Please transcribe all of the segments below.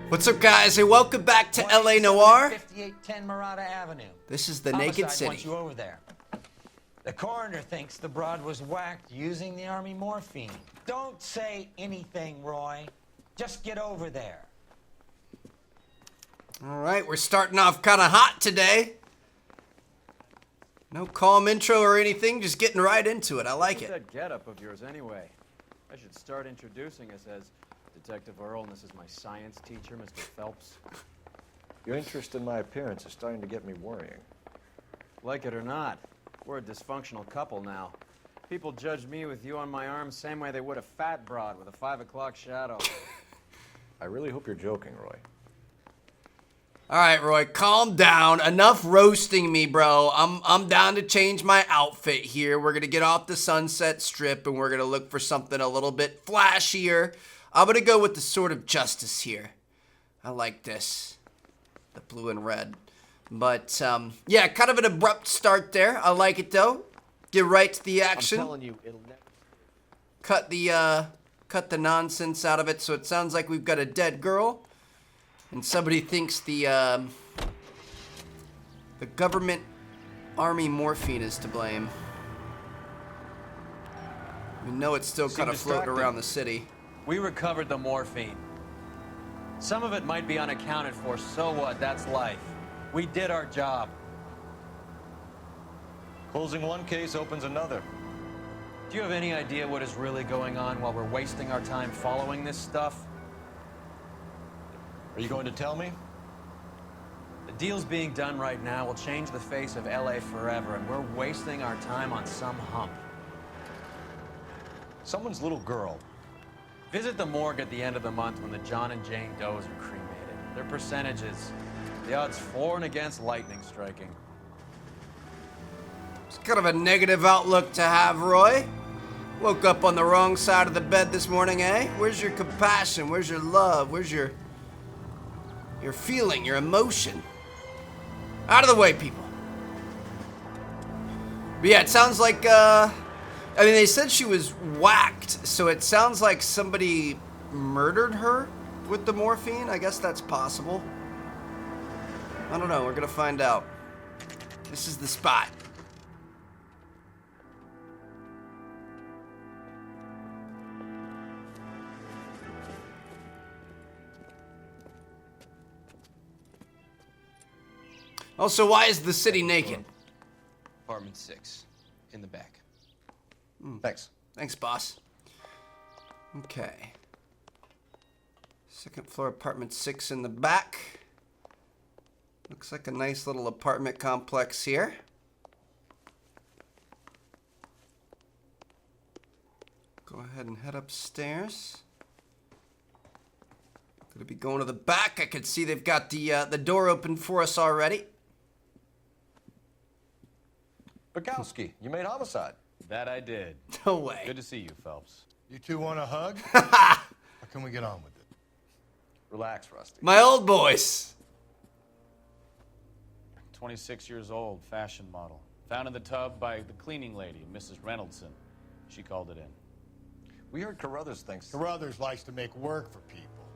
What's up, guys? Hey, welcome back to LA Noire. 5810 Murata Avenue. This is the Naked City. Wants you over there. The coroner thinks the broad was whacked using the army morphine. Don't say anything, Roy. Just get over there. All right, we're starting off kind of hot today. No calm intro or anything, just getting right into it. I like it. What's that getup of yours anyway? I should start introducing us as Detective Earl, and this is my science teacher, Mr. Phelps. Your interest in my appearance is starting to get me worrying. Like it or not, we're a dysfunctional couple now. People judge me with you on my arm same way they would a fat broad with a 5 o'clock shadow. I really hope you're joking, Roy. All right, Roy, calm down. Enough roasting me, bro. I'm down to change my outfit here. We're gonna get off the Sunset Strip and we're gonna look for something a little bit flashier. I'm gonna go with the Sword of Justice here. I like this, the blue and red. But yeah, kind of an abrupt start there. I like it though. Get right to the action. I'm telling you, it'll never... Cut the nonsense out of it. So it sounds like we've got a dead girl. And somebody thinks the government army morphine is to blame. We know it's still kind of floating around the city. We recovered the morphine. Some of it might be unaccounted for, so what? That's life. We did our job. Closing one case opens another. Do you have any idea what is really going on while we're wasting our time following this stuff? Are you going to tell me? The deals being done right now will change the face of LA forever, and we're wasting our time on some hump. Someone's little girl. Visit the morgue at the end of the month when the John and Jane Does are cremated. Their percentages, the odds for and against lightning striking. It's kind of a negative outlook to have, Roy. Woke up on the wrong side of the bed this morning, eh? Where's your compassion? Where's your love? Where's your feeling, your emotion? Out of the way, people. But yeah, it sounds like, I mean, they said she was whacked, so it sounds like somebody murdered her with the morphine. I guess that's possible. I don't know, we're gonna find out. This is the spot. Also, why is the city naked? Apartment 6, in the back. Thanks. Thanks, boss. Okay. Second floor, apartment 6 in the back. Looks like a nice little apartment complex here. Go ahead and head upstairs. Gonna be going to the back. I can see they've got the door open for us already. Bukowski, you made homicide. That I did. No way. Good to see you, Phelps. You two want a hug? How can we get on with it? Relax, Rusty. My old boys. 26 years old, fashion model. Found in the tub by the cleaning lady, Mrs. Reynoldson. She called it in. We heard Carruthers thinks... Carruthers likes to make work for people.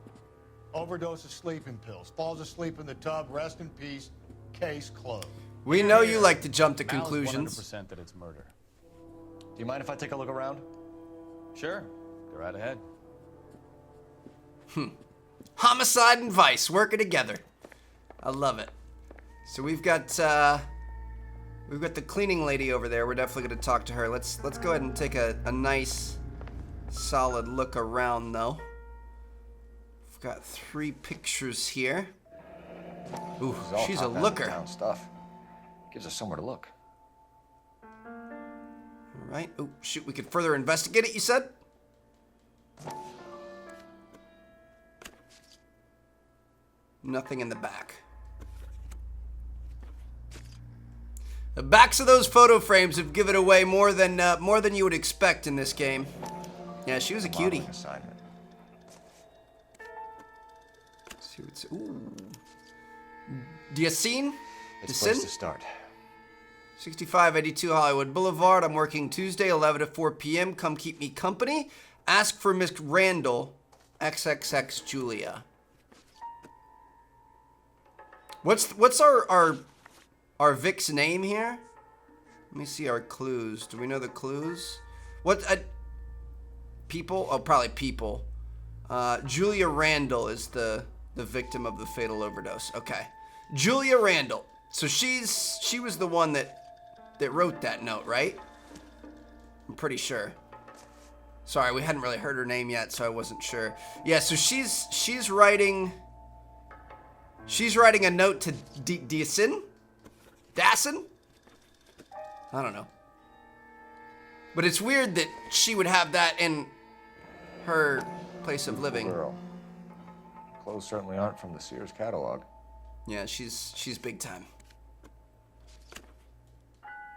Overdose of sleeping pills. Falls asleep in the tub. Rest in peace. Case closed. We know you like to jump to Mal's conclusions. 100% that it's murder. Do you mind if I take a look around? Sure, go right ahead. Homicide and vice working together. I love it. So we've got the cleaning lady over there. We're definitely going to talk to her. Let's go ahead and take a nice, solid look around, though. We've got 3 pictures here. Ooh, This is all she's a top-end looker. town stuff. Gives us somewhere to look. All right. Oh, shoot, we could further investigate it, you said? Nothing in the back. The backs of those photo frames have given away more than you would expect in this game. Yeah, she was a cutie. Modeling assignment. Let's see what's... Ooh. Yassine? It's a place to start. 6582 Hollywood Boulevard. I'm working Tuesday, 11 to 4 p.m. Come keep me company. Ask for Miss Randall, XXX Julia. What's our Vic's name here? Let me see our clues. Do we know the clues? What people? Oh, probably people. Julia Randall is the victim of the fatal overdose. Okay, Julia Randall. So she was the one that wrote that note, right? I'm pretty sure. Sorry, we hadn't really heard her name yet, so I wasn't sure. Yeah, so she's writing a note to Dassin? I don't know. But it's weird that she would have that in her place of living. Girl. Clothes certainly aren't from the Sears catalog. Yeah, she's big time.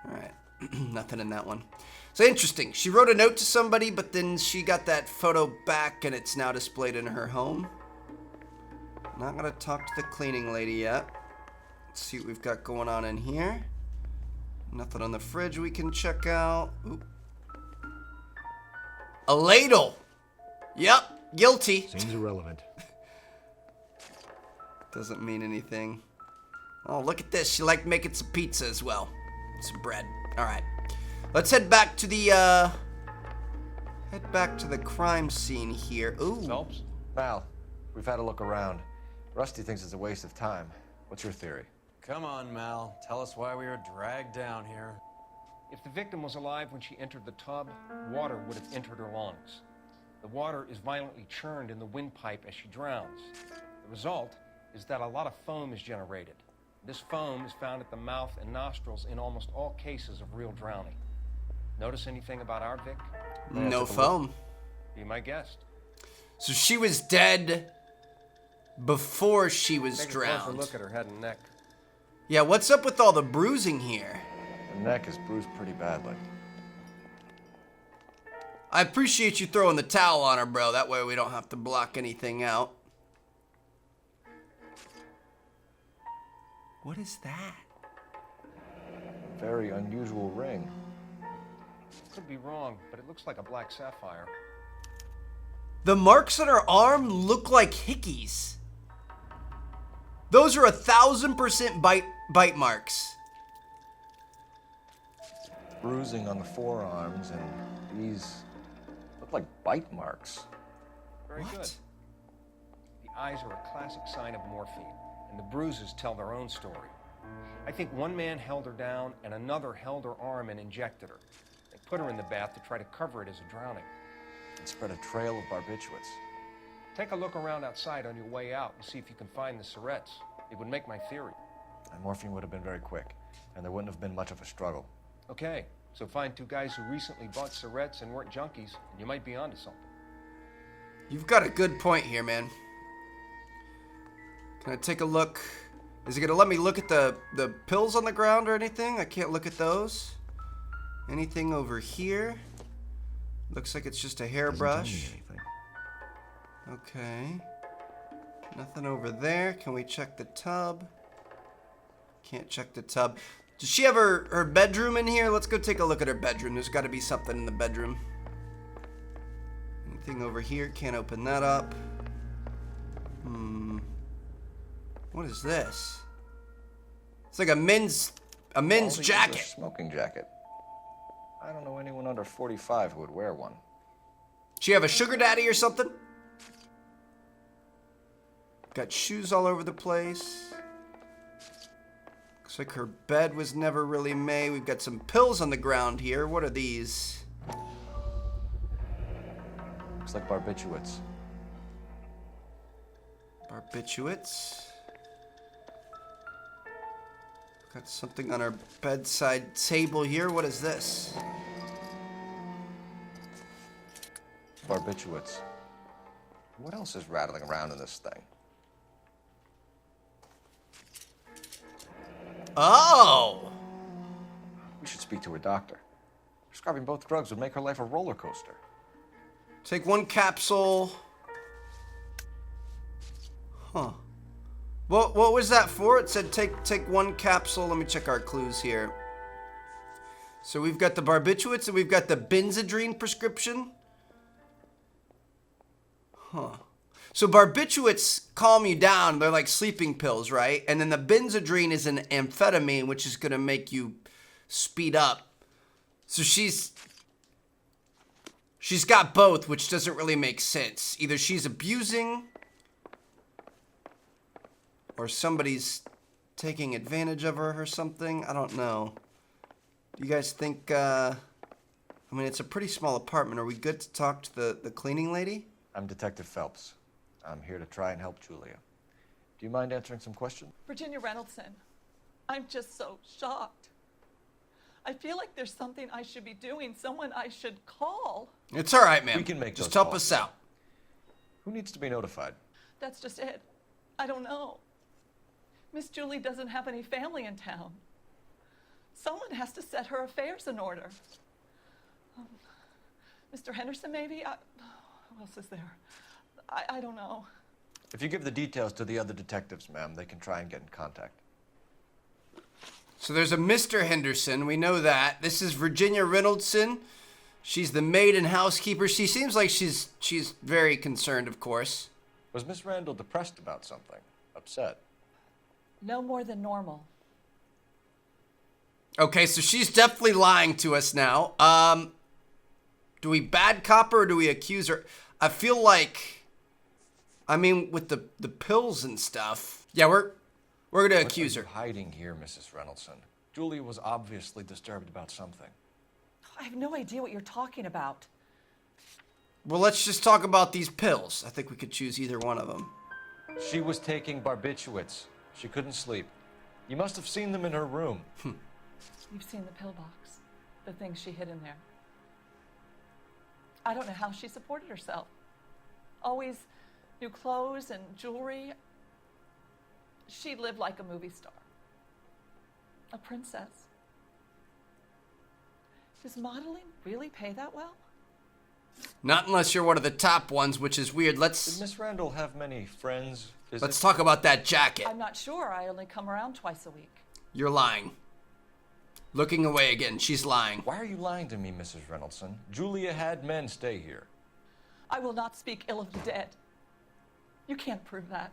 All right, nothing in that one. So interesting. She wrote a note to somebody, but then she got that photo back, and it's now displayed in her home. Not gonna talk to the cleaning lady yet. Let's see what we've got going on in here. Nothing on the fridge we can check out. Oop. A ladle. Yep, guilty. Seems irrelevant. Doesn't mean anything. Oh, look at this. She liked making some pizza as well. Some bread. All right. Let's head back to the crime scene here. Ooh. Helps? Mal, we've had a look around. Rusty thinks it's a waste of time. What's your theory? Come on, Mal. Tell us why we were dragged down here. If the victim was alive when she entered the tub, water would have entered her lungs. The water is violently churned in the windpipe as she drowns. The result is that a lot of foam is generated. This foam is found at the mouth and nostrils in almost all cases of real drowning. Notice anything about our Vic? No foam. Be my guest. So she was dead before she was Take a closer drowned. look at her head and neck. Yeah, what's up with all the bruising here? The neck is bruised pretty badly. I appreciate you throwing the towel on her, bro. That way we don't have to block anything out. What is that? Very unusual ring. Could be wrong, but it looks like a black sapphire. The marks on her arm look like hickeys. Those are 1,000% bite marks. Bruising on the forearms, and these look like bite marks. Very What? good. The eyes are a classic sign of morphine, and the bruises tell their own story. I think one man held her down and another held her arm and injected her. They put her in the bath to try to cover it as a drowning. And spread a trail of barbiturates. Take a look around outside on your way out and see if you can find the syrettes. It would make my theory. And morphine would have been very quick, and there wouldn't have been much of a struggle. Okay, so find two guys who recently bought syrettes and weren't junkies, and you might be onto something. You've got a good point here, man. Can I take a look? Is it gonna let me look at the pills on the ground or anything? I can't look at those. Anything over here? Looks like it's just a hairbrush. Okay. Nothing over there. Can we check the tub? Can't check the tub. Does she have her bedroom in here? Let's go take a look at her bedroom. There's got to be something in the bedroom. Anything over here? Can't open that up. What is this? It's like a men's All these is a jacket. smoking jacket. I don't know anyone under 45 who would wear one. She have a sugar daddy or something? Got shoes all over the place. Looks like her bed was never really made. We've got some pills on the ground here. What are these? Looks like barbiturates. Barbiturates. Got something on our bedside table here. What is this? Barbiturates. What else is rattling around in this thing? Oh! We should speak to her doctor. Prescribing both drugs would make her life a roller coaster. Take one capsule. Huh. What was that for? It said take one capsule. Let me check our clues here. So we've got the barbiturates and we've got the benzedrine prescription. Huh. So barbiturates calm you down. They're like sleeping pills, right? And then the benzodrine is an amphetamine, which is going to make you speed up. So she's got both, which doesn't really make sense. Either she's abusing or somebody's taking advantage of her or something. I don't know. Do you guys think, I mean, it's a pretty small apartment. Are we good to talk to the cleaning lady? I'm Detective Phelps. I'm here to try and help Julia. Do you mind answering some questions? Virginia Reynoldson, I'm just so shocked. I feel like there's something I should be doing, someone I should call. It's all right, ma'am. We can make Just those help calls. us out. Who needs to be notified? That's just it. I don't know. Miss Julie doesn't have any family in town. Someone has to set her affairs in order. Mr. Henderson, maybe? Who else is there? I don't know. If you give the details to the other detectives, ma'am, they can try and get in contact. So there's a Mr. Henderson. We know that. This is Virginia Reynoldson. She's the maid and housekeeper. She seems like she's very concerned, of course. Was Miss Randall depressed about something? Upset? No more than normal. Okay, so she's definitely lying to us now. Do we bad cop her or do we accuse her? I feel like, I mean, with the pills and stuff. Yeah, we're gonna accuse her. What are you hiding here, Mrs. Reynoldson? Julia was obviously disturbed about something. I have no idea what you're talking about. Well, let's just talk about these pills. I think we could choose either one of them. She was taking barbiturates. She couldn't sleep. You must have seen them in her room. You've seen the pillbox, the things she hid in there. I don't know how she supported herself. Always new clothes and jewelry. She lived like a movie star. A princess. Does modeling really pay that well? Not unless you're one of the top ones, which is weird. Did Let's Miss Randall have many friends visit? let's talk about that jacket. I'm not sure. I only come around twice a week. You're lying. Looking away again. She's lying. Why are you lying to me, Mrs. Reynoldson? Julia had men stay here. I will not speak ill of the dead. You can't prove that.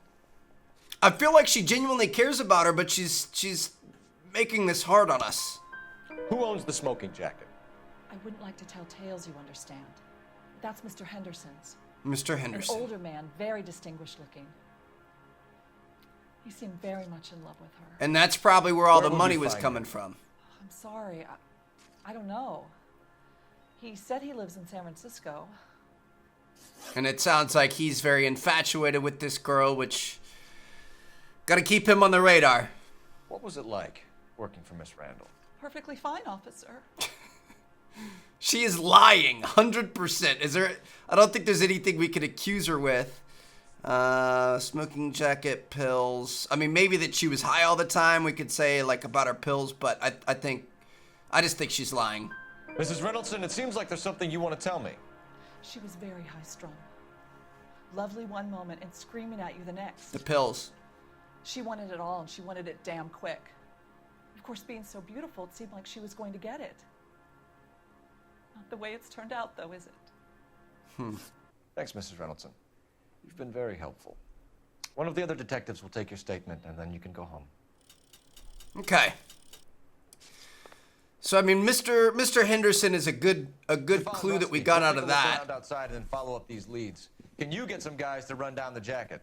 I feel like she genuinely cares about her, but she's making this hard on us. Who owns the smoking jacket? I wouldn't like to tell tales, you understand. That's Mr. Henderson's. Mr. An Henderson. older man, very distinguished looking. He seemed very much in love with her. And that's probably where all Where the will money we was find coming him? from. I'm sorry. I don't know. He said he lives in San Francisco. And it sounds like he's very infatuated with this girl, which gotta keep him on the radar. What was it like working for Miss Randall? Perfectly fine, officer. She is lying, 100%. Is there? I don't think there's anything we could accuse her with. Smoking jacket, pills. I mean, maybe that she was high all the time. We could say like about her pills, but I just think she's lying. Mrs. Reynoldson, it seems like there's something you want to tell me. She was very high-strung. Lovely one moment and screaming at you the next. The pills. She wanted it all, and she wanted it damn quick. Of course, being so beautiful, it seemed like she was going to get it. Not the way it's turned out, though, is it? Thanks, Mrs. Reynoldson. You've been very helpful. One of the other detectives will take your statement, and then you can go home. Okay. So I mean, Mr. Henderson is a good clue that we got out of that. Look around outside and then follow up these leads. Can you get some guys to run down the jacket?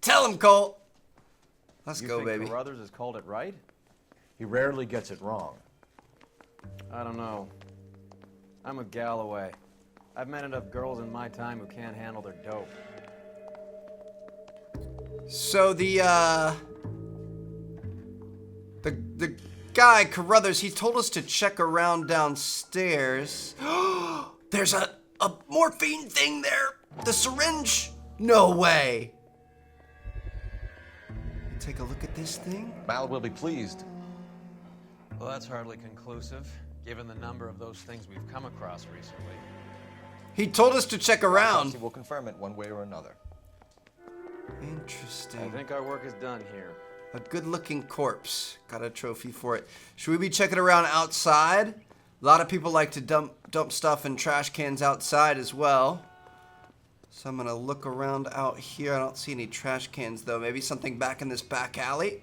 Tell him, Colt. Let's You go, think baby. Carruthers has called it right? He rarely gets it wrong. I don't know. I'm with Galloway. I've met enough girls in my time who can't handle their dope. So the guy, Carruthers, he told us to check around downstairs. There's a morphine thing there. The syringe. No way. Take a look at this thing. Mal will be pleased. Well, that's hardly conclusive, given the number of those things we've come across recently. He told us to check He around. will confirm it one way or another. I Interesting. think our work is done here. A good-looking corpse. Got a trophy for it. Should we be checking around outside? A lot of people like to dump stuff in trash cans outside as well. So I'm gonna look around out here. I don't see any trash cans though. Maybe something back in this back alley.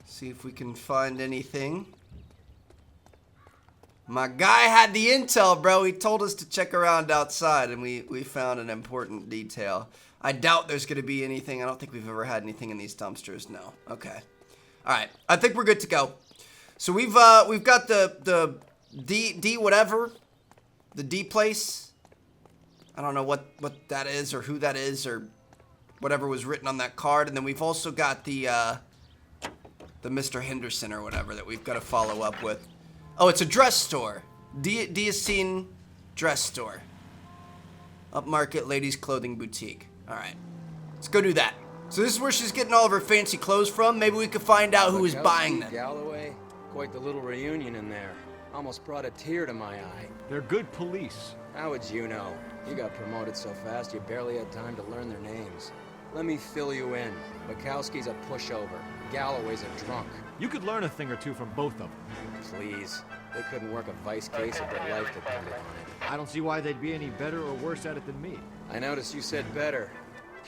See if we can find anything. My guy had the intel, bro. He told us to check around outside, and we found an important detail. I doubt there's gonna be anything. I don't think we've ever had anything in these dumpsters. No. Okay. All right. I think we're good to go. So we've got the D whatever, the D place. I don't know what that is or who that is or whatever was written on that card, and then we've also got the Mr. Henderson or whatever that we've got to follow up with. Oh, it's a dress store. Diacene dress store. Upmarket ladies clothing boutique. All right, let's go do that. So this is where she's getting all of her fancy clothes from. Maybe we could find out who is buying them. Galloway, quite the little reunion in there. Almost brought a tear to my eye. They're good police. How would you know? You got promoted so fast you barely had time to learn their names. Let me fill you in. Bukowski's a pushover. Galloway's a drunk. You could learn a thing or two from both of them. Please. They couldn't work a vice case if their life depended on it. I don't see why they'd be any better or worse at it than me. I noticed you said better.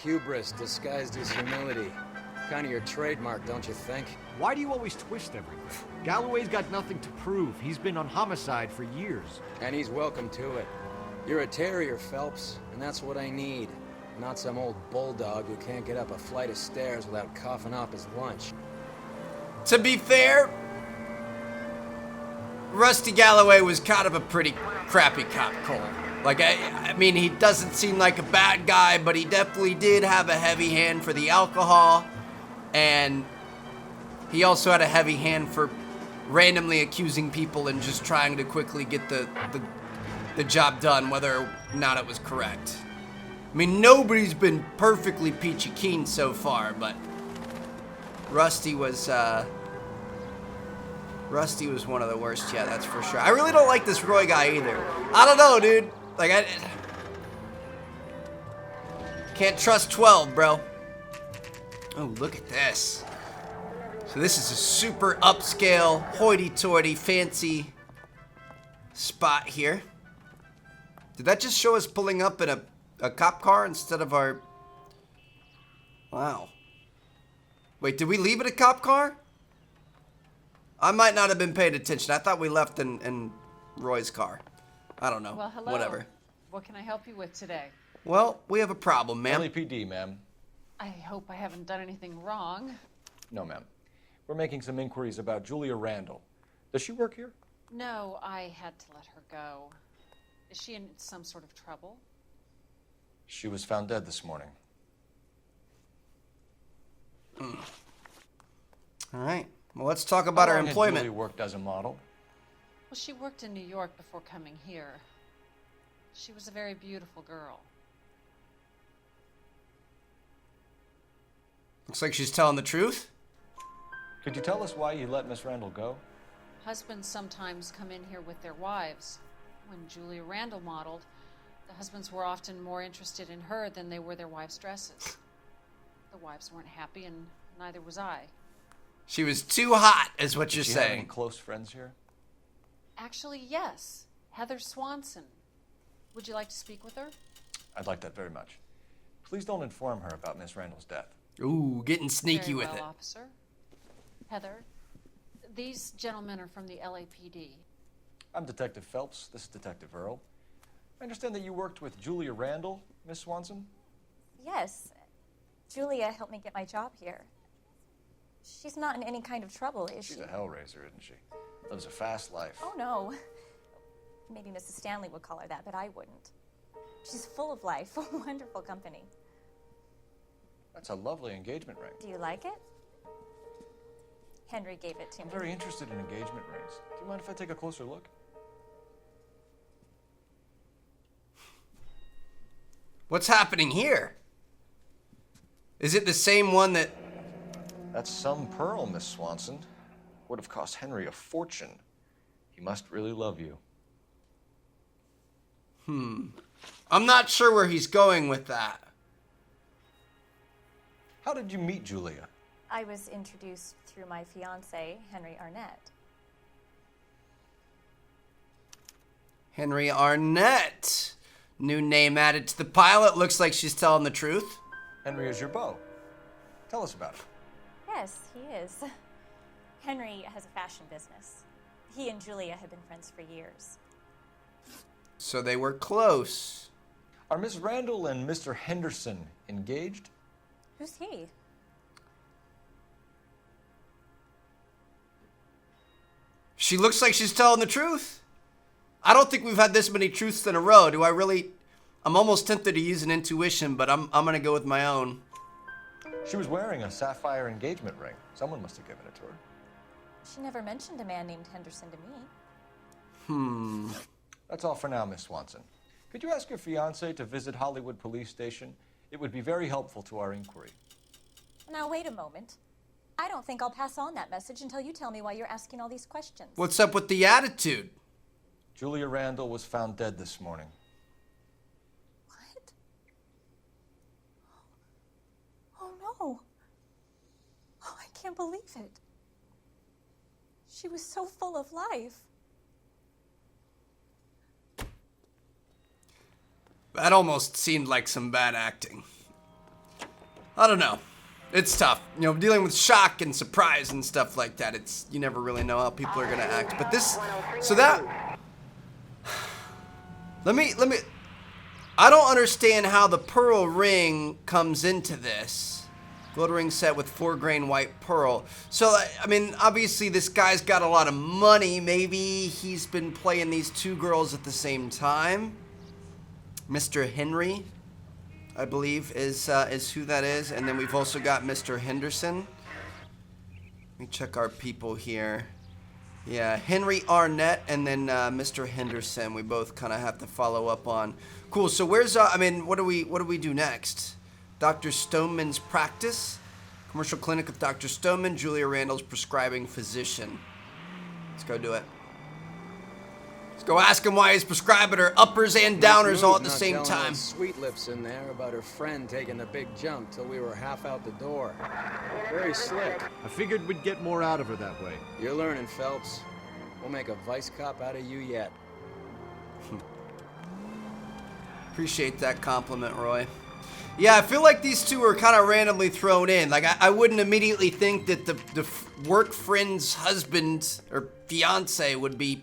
Hubris disguised as humility. Kind of your trademark, don't you think? Why do you always twist everything? Galloway's got nothing to prove. He's been on homicide for years. And he's welcome to it. You're a terrier, Phelps, and that's what I need. Not some old bulldog who can't get up a flight of stairs without coughing up his lunch. To be fair, Rusty Galloway was kind of a pretty crappy cop, Cole. Like, I mean, he doesn't seem like a bad guy, but he definitely did have a heavy hand for the alcohol. And he also had a heavy hand for randomly accusing people and just trying to quickly get the job done, whether or not it was correct. I mean, nobody's been perfectly peachy keen so far, but Rusty was one of the worst, yeah, that's for sure. I really don't like this Roy guy either. I don't know, dude. Like, I can't trust 12, bro. Oh, look at this. So this is a super upscale, hoity-toity, fancy spot here. Did that just show us pulling up in a cop car instead of our... Wow. Wait, did we leave in a cop car? I might not have been paying attention. I thought we left in Roy's car. I don't know. Well, hello. Whatever. What can I help you with today? Well, we have a problem, ma'am. LAPD, ma'am. I hope I haven't done anything wrong. No, ma'am. We're making some inquiries about Julia Randall. Does she work here? No, I had to let her go. Is she in some sort of trouble? She was found dead this morning. All right. Well, let's talk about her employment. Julia worked as a model. Well, she worked in New York before coming here. She was a very beautiful girl. Looks like she's telling the truth. Could you tell us why you let Miss Randall go? Husbands sometimes come in here with their wives. When Julia Randall modeled, the husbands were often more interested in her than they were their wives' dresses. The wives weren't happy, and neither was I. She was too hot, is what you're Did you have saying. any close friends here? Actually, yes. Heather Swanson. Would you like to speak with her? I'd like that very much. Please don't inform her about Miss Randall's death. Ooh, getting sneaky Very with well, it. Officer. Heather, these gentlemen are from the LAPD. I'm Detective Phelps. This is Detective Earl. I understand that you worked with Julia Randall, Miss Swanson? Yes. Julia helped me get my job here. She's not in any kind of trouble, is she? She's a hellraiser, isn't she? Lives a fast life. Oh, no. Maybe Mrs. Stanley would call her that, but I wouldn't. She's full of life, a wonderful company. That's a lovely engagement ring. Do you like it? Henry gave it to me. I'm very interested in engagement rings. Do you mind if I take a closer look? What's happening here? Is it the same one that... That's some pearl, Miss Swanson. Would have cost Henry a fortune. He must really love you. I'm not sure where he's going with that. How did you meet Julia? I was introduced through my fiancé, Henry Arnett. Henry Arnett. New name added to the pilot. Looks like she's telling the truth. Henry is your beau. Tell us about it. Yes, he is. Henry has a fashion business. He and Julia have been friends for years. So they were close. Are Miss Randall and Mr. Henderson engaged? Who's he? She looks like she's telling the truth. I don't think we've had this many truths in a row. Do I really? I'm almost tempted to use an intuition, but I'm going to go with my own. She was wearing a sapphire engagement ring. Someone must have given it to her. She never mentioned a man named Henderson to me. That's all for now, Miss Swanson. Could you ask your fiancé to visit Hollywood Police Station? It would be very helpful to our inquiry. Now, wait a moment. I don't think I'll pass on that message until you tell me why you're asking all these questions. What's up with the attitude? Julia Randall was found dead this morning. What? Oh, no. Oh, I can't believe it. She was so full of life. That almost seemed like some bad acting. I don't know. It's tough. You know, dealing with shock and surprise and stuff like that, you never really know how people are gonna act. But this, so that, let me, I don't understand how the pearl ring comes into this. Glittering set with 4-grain white pearl. So, I mean, obviously this guy's got a lot of money. Maybe he's been playing these two girls at the same time. Mr. Henry, I believe, is who that is. And then we've also got Mr. Henderson. Let me check our people here. Yeah, Henry Arnett and then Mr. Henderson. We both kind of have to follow up on. Cool. So where's I mean, what do we do next? Dr. Stoneman's practice, commercial clinic of Dr. Stoneman, Julia Randall's prescribing physician. Let's go do it. Let's go ask him why he's prescribing her uppers and downers all at the same time. Sweet lips in there about her friend taking the big jump till we were half out the door. Very slick. I figured we'd get more out of her that way. You're learning, Phelps. We'll make a vice cop out of you yet. Appreciate that compliment, Roy. Yeah, I feel like these two are kind of randomly thrown in. Like, I wouldn't immediately think that the work friend's husband or fiance would be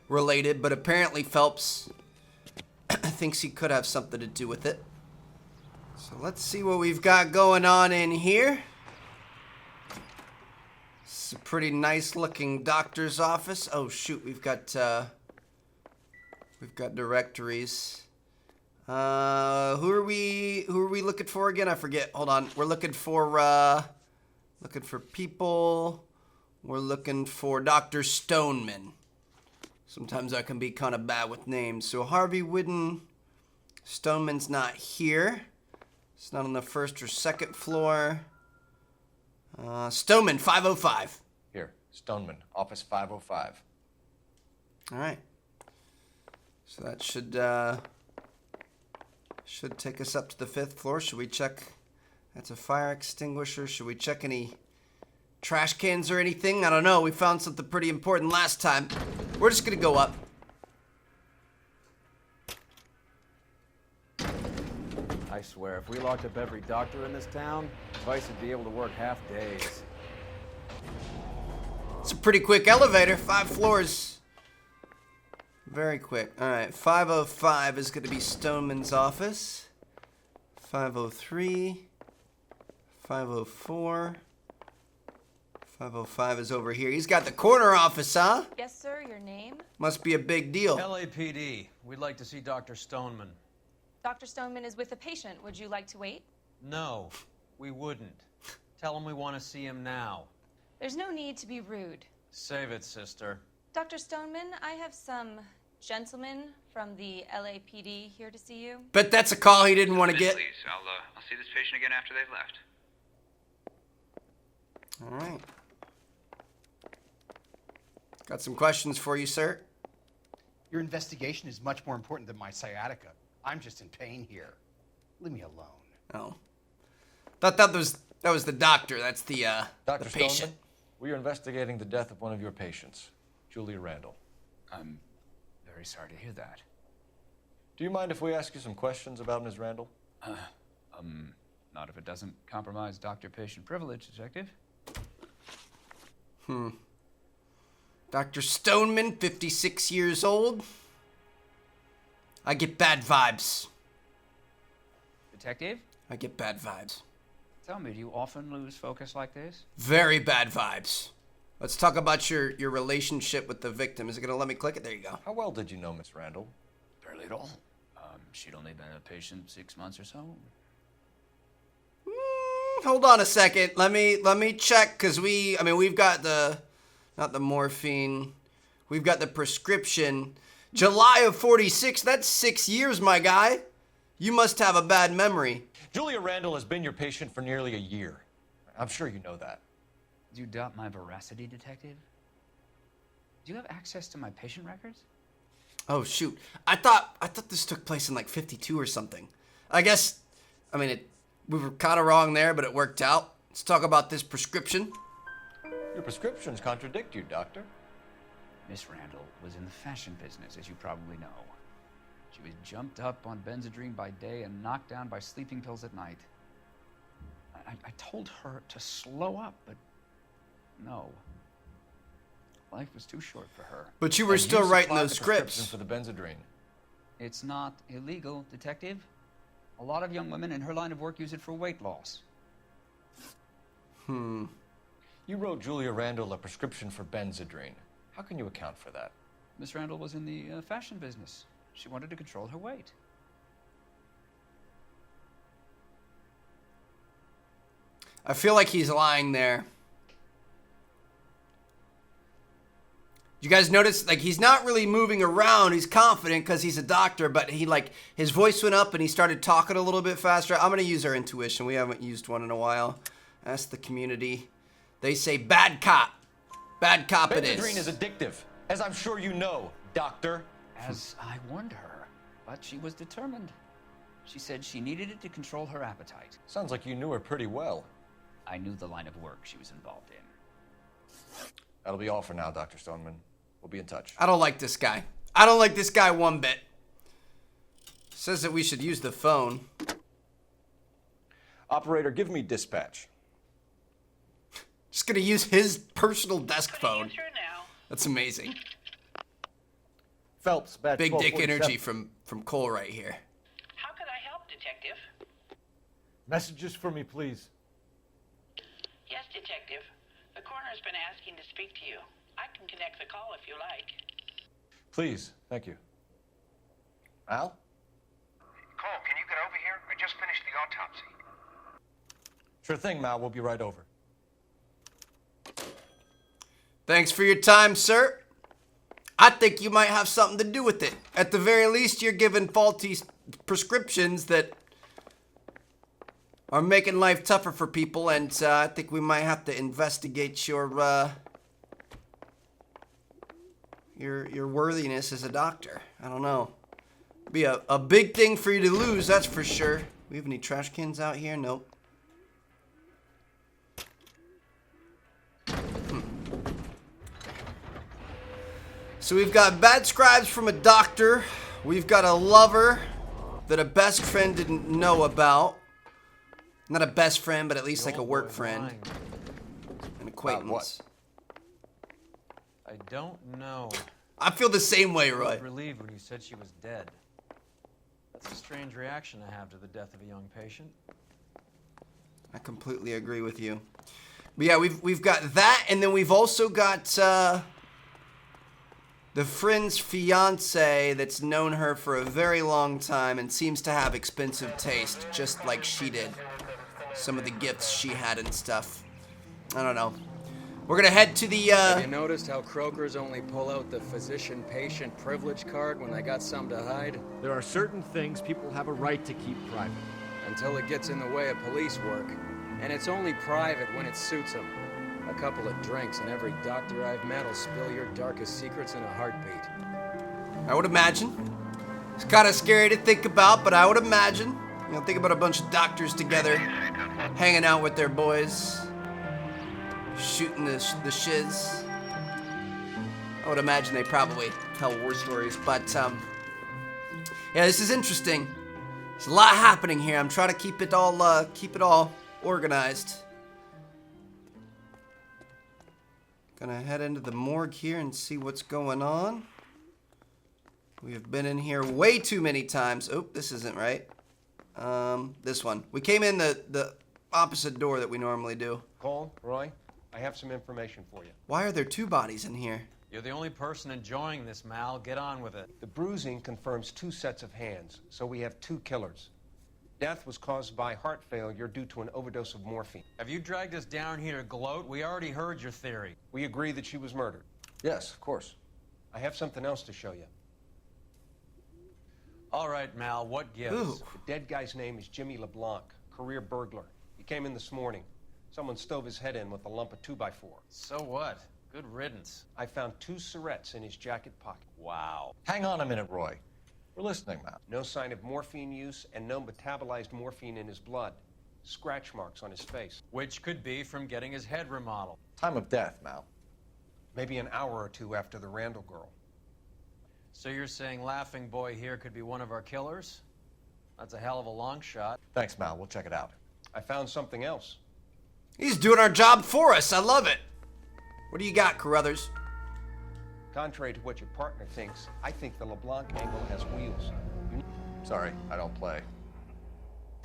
related, but apparently Phelps thinks he could have something to do with it. So let's see what we've got going on in here. It's a pretty nice looking doctor's office. Oh shoot, we've got directories. Who are we looking for again? I forget. Hold on. We're looking for people. We're looking for Dr. Stoneman. Sometimes I can be kind of bad with names. So Harvey Whidden, Stoneman's not here. It's not on the first or second floor. Stoneman, 505. Here, Stoneman, office 505. All right. So that should take us up to the 5th floor. Should we check? That's a fire extinguisher. Should we check any trash cans or anything? I don't know. We found something pretty important last time. We're just gonna go up. I swear, if we locked up every doctor in this town, Vice would be able to work half days. It's a pretty quick elevator. 5 floors. Very quick. All right, 505 is gonna be Stoneman's office. 503, 504. 505 is over here. He's got the corner office, huh? Yes, sir. Your name? Must be a big deal. LAPD. We'd like to see Dr. Stoneman. Dr. Stoneman is with a patient. Would you like to wait? No, we wouldn't. Tell him we want to see him now. There's no need to be rude. Save it, sister. Dr. Stoneman, I have some gentlemen from the LAPD here to see you. Bet that's a call he didn't want to get. Please, I'll see this patient again after they've left. All right. Got some questions for you, sir. Your investigation is much more important than my sciatica. I'm just in pain here. Leave me alone. Oh. Thought that was the doctor. That's the Dr. patient. Stoneman, we are investigating the death of one of your patients, Julia Randall. I'm very sorry to hear that. Do you mind if we ask you some questions about Ms. Randall? Not if it doesn't compromise doctor-patient privilege, Detective. Dr. Stoneman, 56 years old. I get bad vibes. Detective? I get bad vibes. Tell me, do you often lose focus like this? Very bad vibes. Let's talk about your relationship with the victim. Is it gonna let me click it? There you go. How well did you know Miss Randall? Barely at all. She'd only been a patient 6 months or so. Hold on a second. Let me check, because we've got not the morphine. We've got the prescription. July of 46. That's 6 years, my guy. You must have a bad memory. Julia Randall has been your patient for nearly a year. I'm sure you know that. Do you doubt my veracity, Detective? Do you have access to my patient records? Oh shoot. I thought this took place in like 52 or something. I guess, we were kind of wrong there, but it worked out. Let's talk about this prescription. Your prescriptions contradict you, Doctor. Miss Randall was in the fashion business, as you probably know. She was jumped up on Benzedrine by day and knocked down by sleeping pills at night. I told her to slow up, but no. Life was too short for her. But you were still writing those scripts. For the Benzedrine. It's not illegal, Detective. A lot of young women in her line of work use it for weight loss. You wrote Julia Randall a prescription for Benzedrine. How can you account for that? Miss Randall was in the fashion business. She wanted to control her weight. I feel like he's lying there. You guys notice, like, he's not really moving around. He's confident because he's a doctor, but his voice went up and he started talking a little bit faster. I'm going to use our intuition. We haven't used one in a while. Ask the community. They say bad cop. Bad cop it is. Benzedrine is addictive, as I'm sure you know, Doctor. As I warned her, but she was determined. She said she needed it to control her appetite. Sounds like you knew her pretty well. I knew the line of work she was involved in. That'll be all for now, Dr. Stoneman. We'll be in touch. I don't like this guy. I don't like this guy one bit. Says that we should use the phone. Operator, give me dispatch. Just gonna use his personal desk phone. That's amazing. Phelps, batch Big dick 1247. energy from Cole right here. How can I help, Detective? Messages for me, please. Yes, Detective. The coroner's been asking to speak to you. I can connect the call if you like. Please, thank you. Al? Cole, can you get over here? I just finished the autopsy. Sure thing, Mal. We'll be right over. Thanks for your time, sir. I think you might have something to do with it. At the very least, you're giving faulty prescriptions that are making life tougher for people, and I think we might have to investigate your worthiness as a doctor. I don't know. Be a big thing for you to lose, that's for sure. We have any trash cans out here? Nope. So we've got bad scribes from a doctor. We've got a lover that a best friend didn't know about. Not a best friend, but at least like a work friend. An acquaintance. I don't know. I feel the same way, I Roy. was relieved when you said she was dead. That's a strange reaction to have to the death of a young patient. I completely agree with you. But yeah, we've got that, and then we've also got the friend's fiance that's known her for a very long time and seems to have expensive taste, just like she did. Some of the gifts she had and stuff. I don't know. We're gonna head to the Have you noticed how Croakers only pull out the physician-patient privilege card when they got something to hide? There are certain things people have a right to keep private. Until it gets in the way of police work. And it's only private when it suits them. A couple of drinks and every doctor I've met will spill your darkest secrets in a heartbeat. I would imagine. It's kind of scary to think about, but I would imagine. You know, think about a bunch of doctors together, hanging out with their boys, shooting the shiz. I would imagine they probably tell war stories, but Yeah, this is interesting. There's a lot happening here. I'm trying to keep it all organized. Gonna head into the morgue here and see what's going on. We have been in here way too many times. Oh, this isn't right. This one. We came in the opposite door that we normally do. Cole, Roy, I have some information for you. Why are there two bodies in here? You're the only person enjoying this, Mal. Get on with it. The bruising confirms 2 sets of hands, so we have 2 killers. Death was caused by heart failure due to an overdose of morphine. Have you dragged us down here to gloat? We already heard your theory. We agree that she was murdered. Yes, of course. I have something else to show you. All right, Mal, what gives? Ooh. The dead guy's name is Jimmy LeBlanc, career burglar. He came in this morning. Someone stove his head in with a lump of 2x4. So what? Good riddance. I found 2 Syrettes in his jacket pocket. Wow. Hang on a minute, Roy. We're listening now. No sign of morphine use and no metabolized morphine in his blood. Scratch marks on his face. Which could be from getting his head remodeled. Time of death, Mal. Maybe an hour or 2 after the Randall girl. So you're saying Laughing Boy here could be one of our killers? That's a hell of a long shot. Thanks, Mal. We'll check it out. I found something else. He's doing our job for us. I love it. What do you got, Carruthers? Contrary to what your partner thinks, I think the LeBlanc angle has wheels. Sorry, I don't play.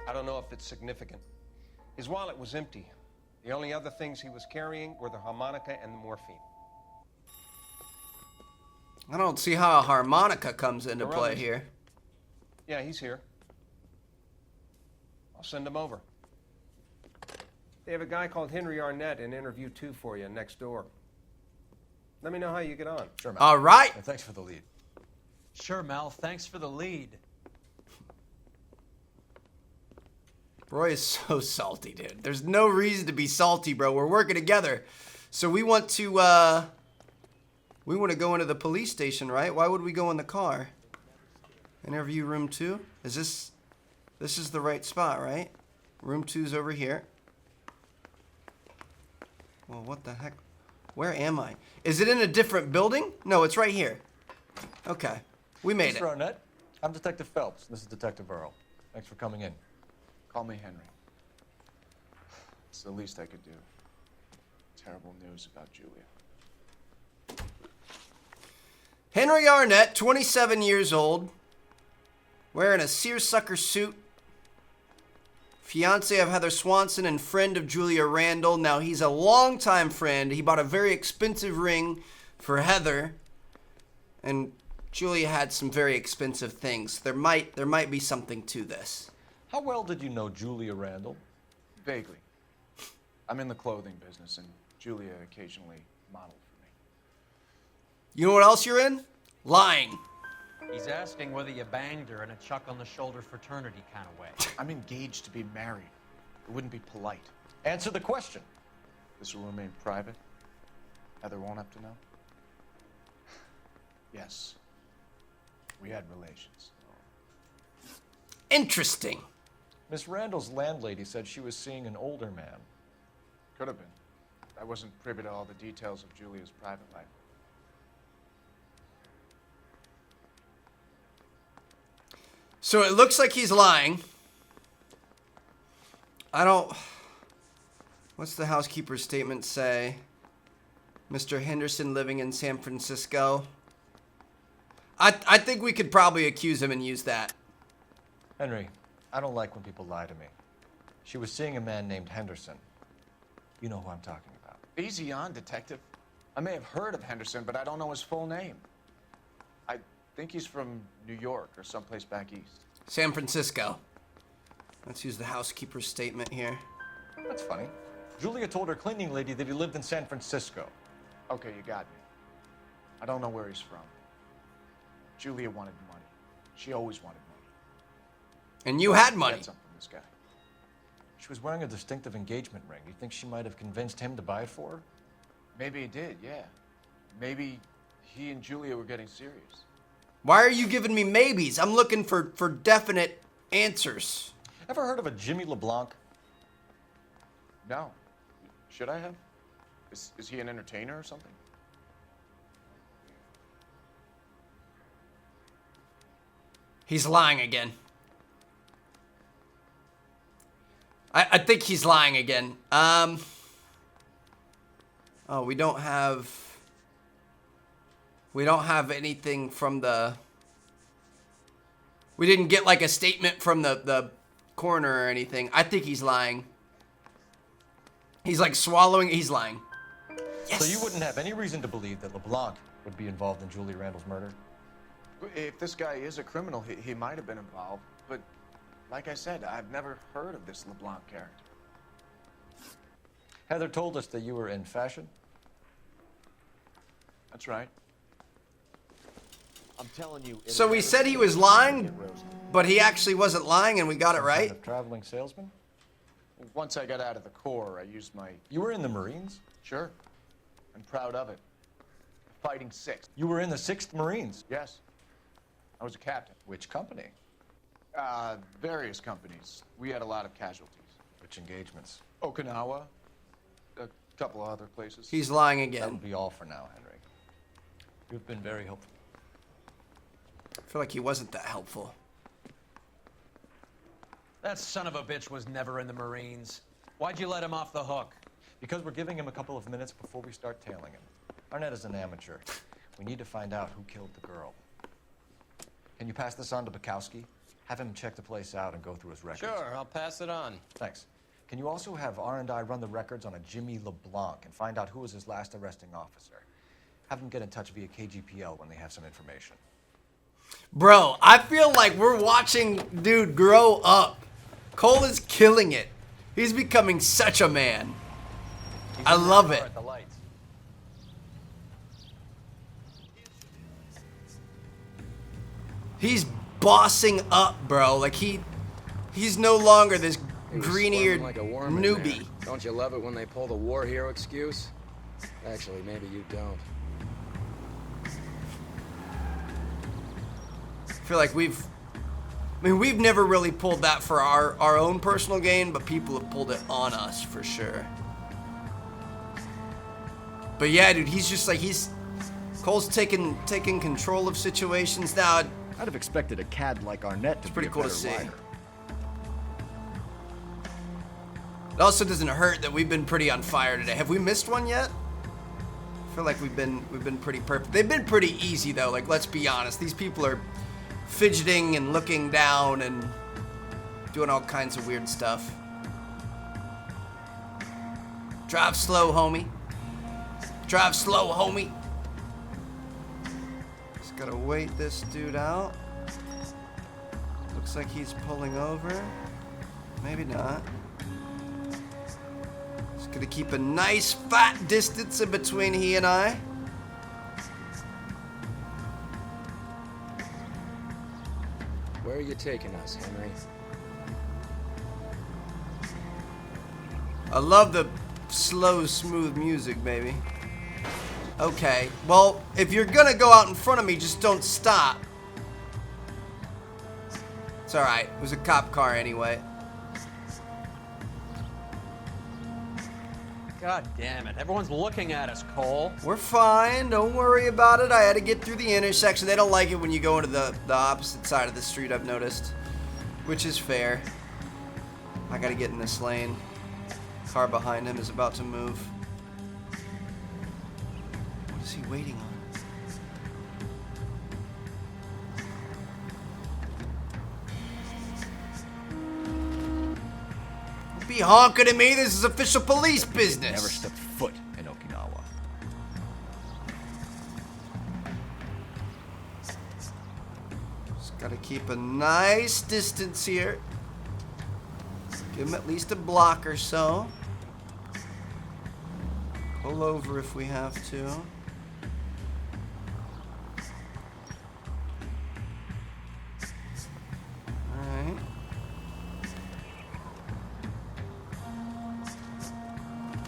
I don't know if it's significant. His wallet was empty. The only other things he was carrying were the harmonica and the morphine. I don't see how a harmonica comes into play Carruthers. here. Yeah, he's here. I'll send him over. They have a guy called Henry Arnett in interview 2 for you next door. Let me know how you get on. Sure, Mal. All right. And thanks for the lead. Sure, Mal. Thanks for the lead. Roy is so salty, dude. There's no reason to be salty, bro. We're working together. So we want to go into the police station, right? Why would we go in the car? Interview room 2? Is this is the right spot, right? Room 2's over here. Well, what the heck? Where am I? Is it in a different building? No, it's right here. Okay. We made it. Mr. Arnett, I'm Detective Phelps. This is Detective Earl. Thanks for coming in. Call me Henry. It's the least I could do. Terrible news about Julia. Henry Arnett, 27 years old, wearing a seersucker suit. Fiance of Heather Swanson and friend of Julia Randall. Now, he's a longtime friend. He bought a very expensive ring for Heather. And Julia had some very expensive things. There might be something to this. How well did you know Julia Randall? Vaguely. I'm in the clothing business, and Julia occasionally modeled for me. You know what else you're in? Lying. He's asking whether you banged her in a chuck-on-the-shoulder fraternity kind of way. I'm engaged to be married. It wouldn't be polite. Answer the question. This will remain private. Heather won't have to know. Yes. We had relations. Interesting. Miss Randall's landlady said she was seeing an older man. Could have been. I wasn't privy to all the details of Julia's private life. So it looks like he's lying. What's the housekeeper's statement say? Mr. Henderson living in San Francisco. I think we could probably accuse him and use that. Henry, I don't like when people lie to me. She was seeing a man named Henderson. You know who I'm talking about. Easy on, Detective. I may have heard of Henderson, but I don't know his full name. I think he's from New York or someplace back east. San Francisco. Let's use the housekeeper's statement here. That's funny. Julia told her cleaning lady that he lived in San Francisco. Okay, you got me. I don't know where he's from. Julia wanted money. She always wanted money. And you had money. Get something from this guy. She was wearing a distinctive engagement ring. You think she might have convinced him to buy it for her? Maybe he did, yeah. Maybe he and Julia were getting serious. Why are you giving me maybes? I'm looking for definite answers. Ever heard of a Jimmy LeBlanc? No. Should I have? Is he an entertainer or something? He's lying again. I think he's lying again. Oh, we don't have anything from the... We didn't get like a statement from the coroner or anything. I think he's lying. He's like swallowing. He's lying. Yes. So you wouldn't have any reason to believe that LeBlanc would be involved in Julie Randall's murder? If this guy is a criminal, he might have been involved. But like I said, I've never heard of this LeBlanc character. Heather told us that you were in fashion. That's right. I'm telling you. So we said he was lying, but he actually wasn't lying, and we got it right. Kind of traveling salesman? Once I got out of the Corps, I used my... You were in the Marines? Sure. I'm proud of it. Fighting 6th. You were in the 6th Marines? Yes. I was a captain. Which company? Various companies. We had a lot of casualties. Which engagements? Okinawa. A couple of other places. He's lying again. That would be all for now, Henry. You've been very helpful. I feel like he wasn't that helpful. That son of a bitch was never in the Marines. Why'd you let him off the hook? Because we're giving him a couple of minutes before we start tailing him. Arnett is an amateur. We need to find out who killed the girl. Can you pass this on to Bukowski? Have him check the place out and go through his records. Sure, I'll pass it on. Thanks. Can you also have R&I run the records on a Jimmy LeBlanc and find out who was his last arresting officer? Have them get in touch via KGPL when they have some information. Bro, I feel like we're watching dude grow up. Cole is killing it. He's becoming such a man. I love it. He's bossing up, bro. Like he's no longer this green-eared like a worm in newbie. there. Don't you love it when they pull the war hero excuse? Actually, maybe you don't. I feel like we've never really pulled that for our own personal gain, but people have pulled it on us for sure. But yeah, dude, he's just like Cole's taking control of situations now. I'd have expected a cad like Arnett to be pretty a cool to better see. liar. It also doesn't hurt that we've been pretty on fire today. Have we missed one yet? I feel like we've been pretty perfect. They've been pretty easy though. Like, let's be honest. These people are fidgeting and looking down and doing all kinds of weird stuff. Drive slow, homie. Drive slow, homie. Just gotta wait this dude out. Looks like he's pulling over. Maybe not. Just gonna keep a nice fat distance in between he and I. Where are you taking us, Henry? I love the slow, smooth music, baby. Okay, well, if you're gonna go out in front of me, just don't stop. It's alright, it was a cop car anyway. God damn it. Everyone's looking at us, Cole. We're fine, don't worry about it. I had to get through the intersection. They don't like it when you go into the opposite side of the street, I've noticed. Which is fair. I gotta get in this lane. Car behind him is about to move. What is he waiting on? Don't be honking at me. This is official police business. Never stepped foot in Okinawa. Just gotta keep a nice distance here. Give him at least a block or so. Pull over if we have to. Alright.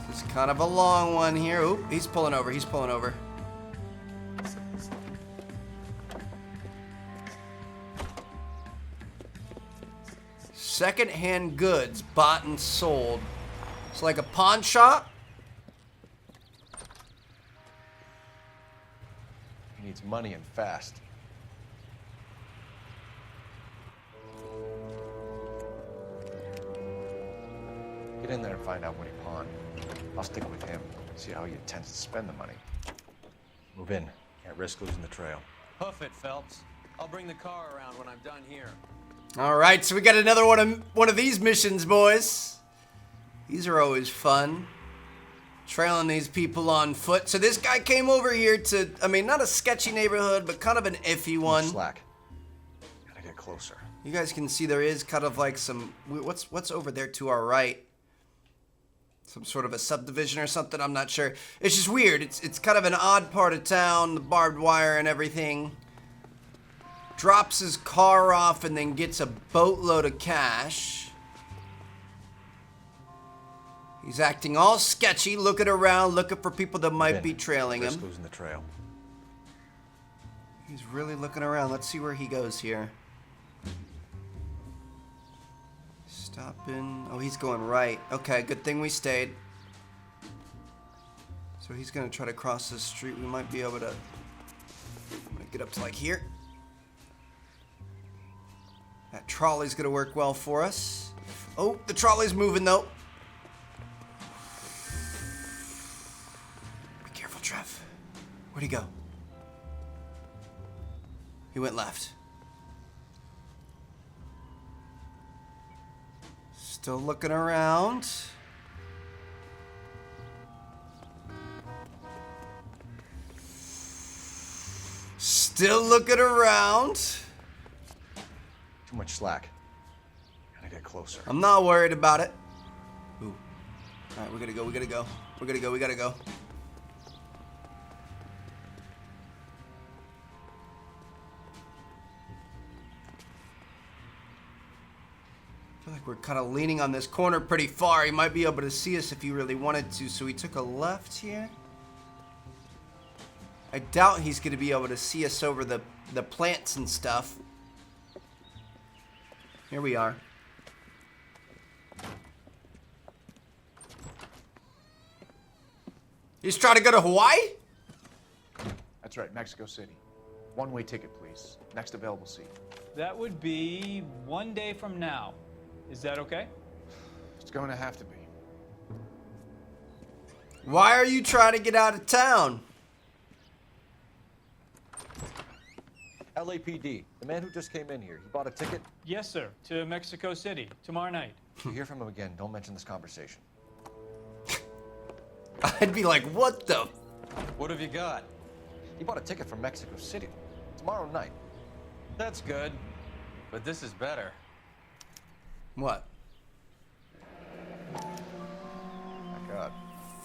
This is kind of a long one here. Oop, he's pulling over. He's pulling over. Second-hand goods bought and sold. It's like a pawn shop. He needs money and fast. Get in there and find out what he pawned. I'll stick with him, see how he intends to spend the money. Move in. Can't risk losing the trail. Hoof it, Phelps. I'll bring the car around when I'm done here. All right, so we got another one of these missions, boys. These are always fun. Trailing these people on foot. So this guy came over here to, I mean, not a sketchy neighborhood, but kind of an iffy one. Slack. Gotta get closer. You guys can see there is kind of like some, what's over there to our right? Some sort of a subdivision or something, I'm not sure. It's just weird. It's kind of an odd part of town, the barbed wire and everything. Drops his car off and then gets a boatload of cash. He's acting all sketchy, looking around, looking for people that might be trailing him. Losing the trail. He's really looking around. Let's see where he goes here. Stopping. Oh, he's going right. Okay, good thing we stayed. So he's going to try to cross this street. We might be able to get up to like here. That trolley's going to work well for us. Oh, the trolley's moving though. Be careful, Trev. Where'd he go? He went left. Still looking around. Still looking around. Too much slack. Gotta get closer. I'm not worried about it. Ooh. All right, we gotta go. We gotta go. We gotta go. We gotta go. I feel like we're kind of leaning on this corner pretty far. He might be able to see us if he really wanted to. So he took a left here. I doubt he's going to be able to see us over the plants and stuff. Here we are. He's trying to go to Hawaii? That's right, Mexico City. One-way ticket, please. Next available seat. That would be 1 day from now. Is that okay? It's going to have to be. Why are you trying to get out of town? LAPD. The man who just came in here. He bought a ticket? Yes, sir. To Mexico City. Tomorrow night. If you hear from him again, don't mention this conversation. I'd be like, what the? What have you got? He bought a ticket from Mexico City. Tomorrow night. That's good. But this is better. What? My God.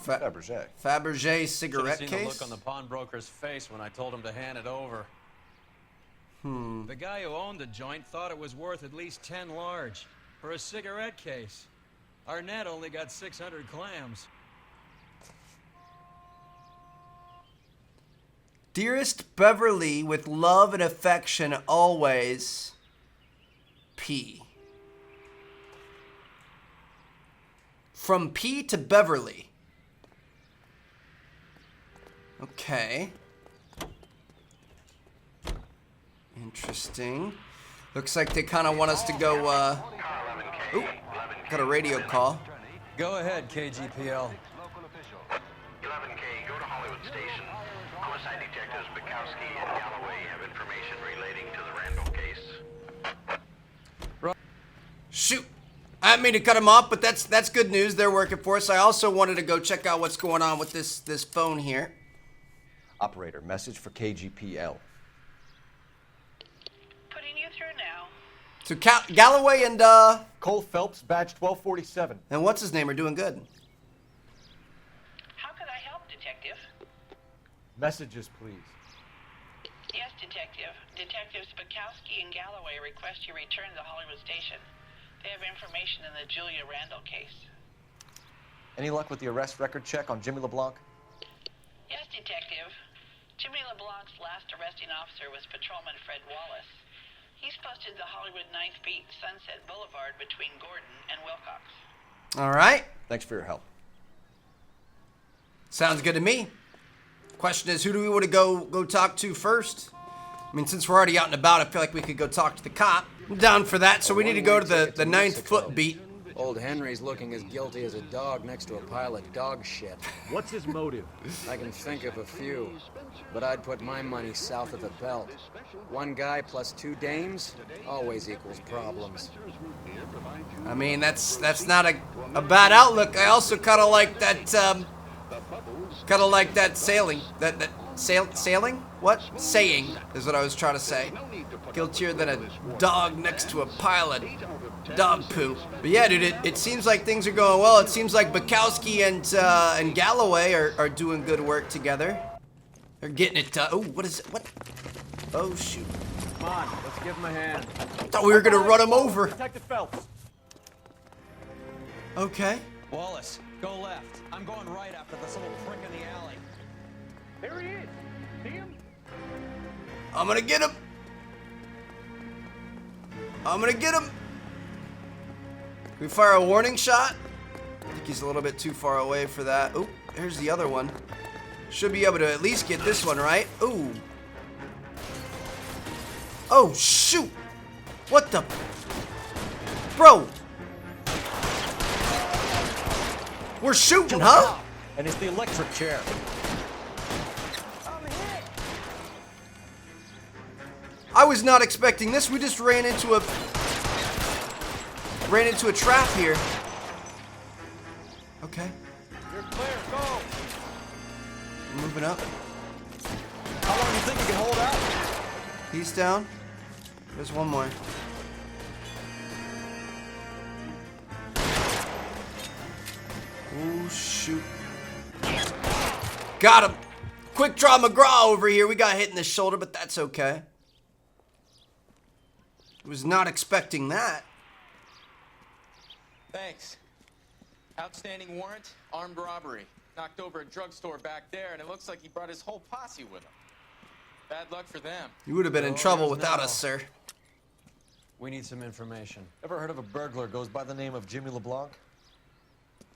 Fabergé. Fabergé cigarette Should've seen case? the look on the pawnbroker's face when I told him to hand it over. Hmm. The guy who owned the joint thought it was worth at least 10 large for a cigarette case. Arnett only got 600 clams. Dearest Beverly, with love and affection always, P. From P to Beverly. Okay. Interesting. Looks like they kind of want us to go, Ooh, got a radio call. Go ahead, KGPL. 11K, go to Hollywood Station. Homicide detectives Bukowski and Galloway have information relating to the Randall case. Shoot. I didn't mean to cut him off, but that's good news. They're working for us. I also wanted to go check out what's going on with this phone here. Operator, message for KGPL. Putting you through now. So Galloway and Cole Phelps, badge 1247. And what's his name are doing good. How could I help, Detective? Messages, please. Yes, Detective. Detectives Bukowski and Galloway request you return to the Hollywood Station. They have information in the Julia Randall case. Any luck with the arrest record check on Jimmy LeBlanc? Yes, Detective. Jimmy LeBlanc's last arresting officer was Patrolman Fred Wallace. He's posted the Hollywood 9th Beat Sunset Boulevard between Gordon and Wilcox. All right. Thanks for your help. Sounds good to me. Question is, who do we want to go talk to first? I mean, since we're already out and about, I feel like we could go talk to the cop. I'm down for that, so we need to go to the 9th Foot Beat. Old Henry's looking as guilty as a dog next to a pile of dog shit. What's his motive? I can think of a few, but I'd put my money south of the belt. One guy plus 2 dames always equals problems. I mean, that's not a bad outlook. I also kind of like that sailing. Sailing? What? Saying is what I was trying to say. Guiltier than a dog next to a pile of dog poop. But yeah, dude, it seems like things are going well. It seems like Bukowski and Galloway are doing good work together. They're getting it done. Oh, what is it? What? Oh, shoot. Come on, let's give him a hand. I thought we were gonna run him over. Detective Phelps. Okay. Wallace, go left. I'm going right after this little prick in the alley. There he is. See him? I'm gonna get him. I'm gonna get him. Can we fire a warning shot? I think he's a little bit too far away for that. Oh, here's the other one. Should be able to at least get this one, right? Ooh. Oh, shoot. What the? Bro. We're shooting, huh? And it's the electric chair. I was not expecting this. We just ran into a trap here. Okay. You're clear. Go. Moving up. How long do you think you can hold out? He's down. There's one more. Oh, shoot. Got him. Quick Draw McGraw over here. We got hit in the shoulder, but that's okay. Was not expecting that. Thanks. Outstanding warrant, armed robbery. Knocked over a drugstore back there, and it looks like he brought his whole posse with him. Bad luck for them. You would have been in trouble without us, sir. We need some information. Ever heard of a burglar goes by the name of Jimmy LeBlanc?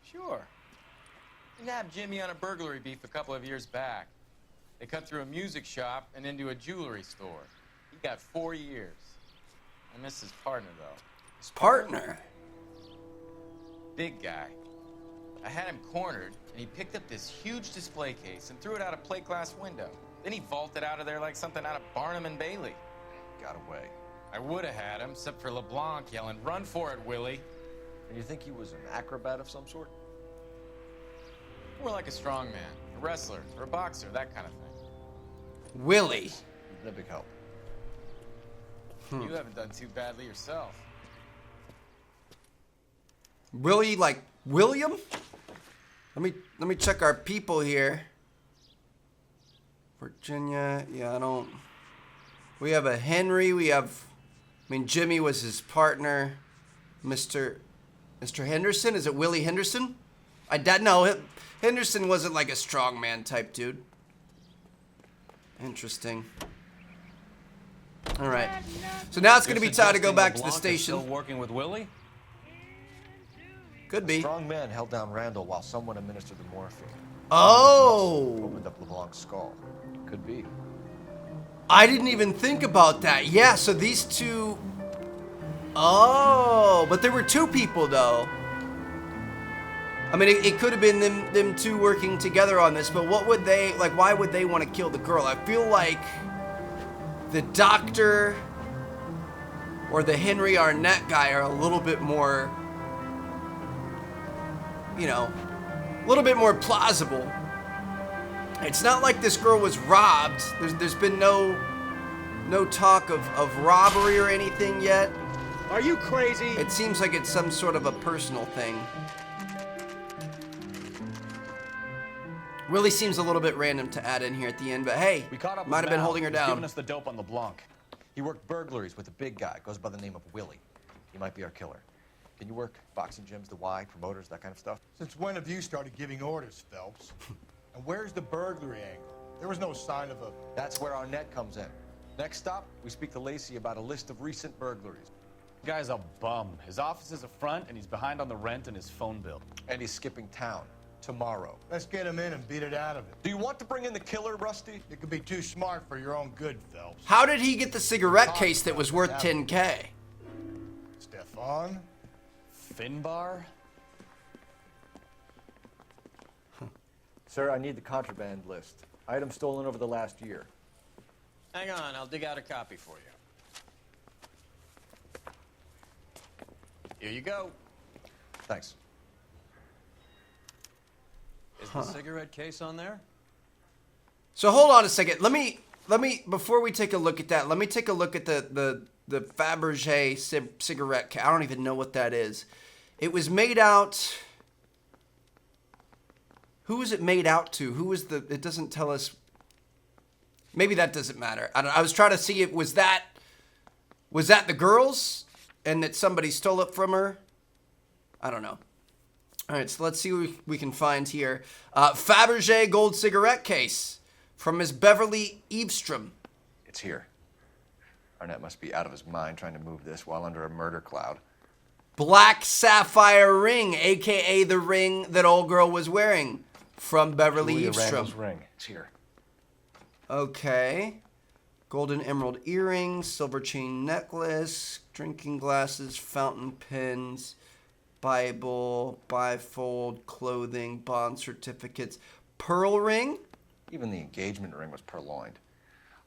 Sure. We nabbed Jimmy on a burglary beef a couple of years back. They cut through a music shop and into a jewelry store. He got 4 years. I miss his partner, though. His partner? Big guy. I had him cornered, and he picked up this huge display case and threw it out a plate glass window. Then he vaulted out of there like something out of Barnum and Bailey. Got away. I would have had him, except for LeBlanc yelling, "Run for it, Willie!" And you think he was an acrobat of some sort? More like a strongman, a wrestler, or a boxer, that kind of thing. Willie. He's been a big help. You haven't done too badly yourself. Willie, like William? Let me check our people here. Virginia, yeah, I don't. We have a Henry. We have. I mean, Jimmy was his partner. Mr. Henderson. Is it Willie Henderson? No. Henderson wasn't like a strongman type dude. Interesting. All right. So now it's going to be time to go back to the station. Still working with Willie? Could be. A strong man held down Randall while someone administered the morphine. Oh. Opened up LeBlanc's skull. Could be. I didn't even think about that. Yeah, so these two. Oh, but there were 2 people though. I mean, it could have been them 2 working together on this, but what would they, like, why would they want to kill the girl? I feel like the doctor or the Henry Arnett guy are a little bit more, you know, a little bit more plausible. It's not like this girl was robbed. There's been no talk of robbery or anything yet. Are you crazy? It seems like it's some sort of a personal thing. Really seems a little bit random to add in here at the end, but hey, We caught up might with have been Mal. holding her He's down. giving us the dope on LeBlanc. He worked burglaries with a big guy. Goes by the name of Willie. He might be our killer. Can you work boxing gyms, the Y, promoters, that kind of stuff? Since when have you started giving orders, Phelps? And where's the burglary angle? There was no sign of a... That's where Arnett comes in. Next stop, we speak to Lacey about a list of recent burglaries. The guy's a bum. His office is a front, and he's behind on the rent and his phone bill. And he's skipping town tomorrow. Let's get him in and beat it out of it. Do you want to bring in the killer, Rusty? It could be too smart for your own good, Phelps. How did he get the cigarette case that was worth $10K? Stefan Finbar? Sir, I need the contraband list. Items stolen over the last year. Hang on, I'll dig out a copy for you. Here you go. Thanks. Is the cigarette case on there? So hold on a second. Let me before we take a look at that, let me take a look at the Fabergé cigarette case. I don't even know what that is. It was made out. Who was it made out to? Who was the? It doesn't tell us. Maybe that doesn't matter. I was trying to see if was that the girl's and that somebody stole it from her. I don't know. All right, so let's see what we can find here. Fabergé gold cigarette case from Miss Beverly Evestrom. It's here. Arnett must be out of his mind trying to move this while under a murder cloud. Black sapphire ring, a.k.a. the ring that old girl was wearing from Beverly Julia Evestrom. Randall's ring. It's here. Okay. Golden emerald earrings, silver chain necklace, drinking glasses, fountain pens, Bible, bifold, clothing, bond certificates, pearl ring? Even the engagement ring was purloined.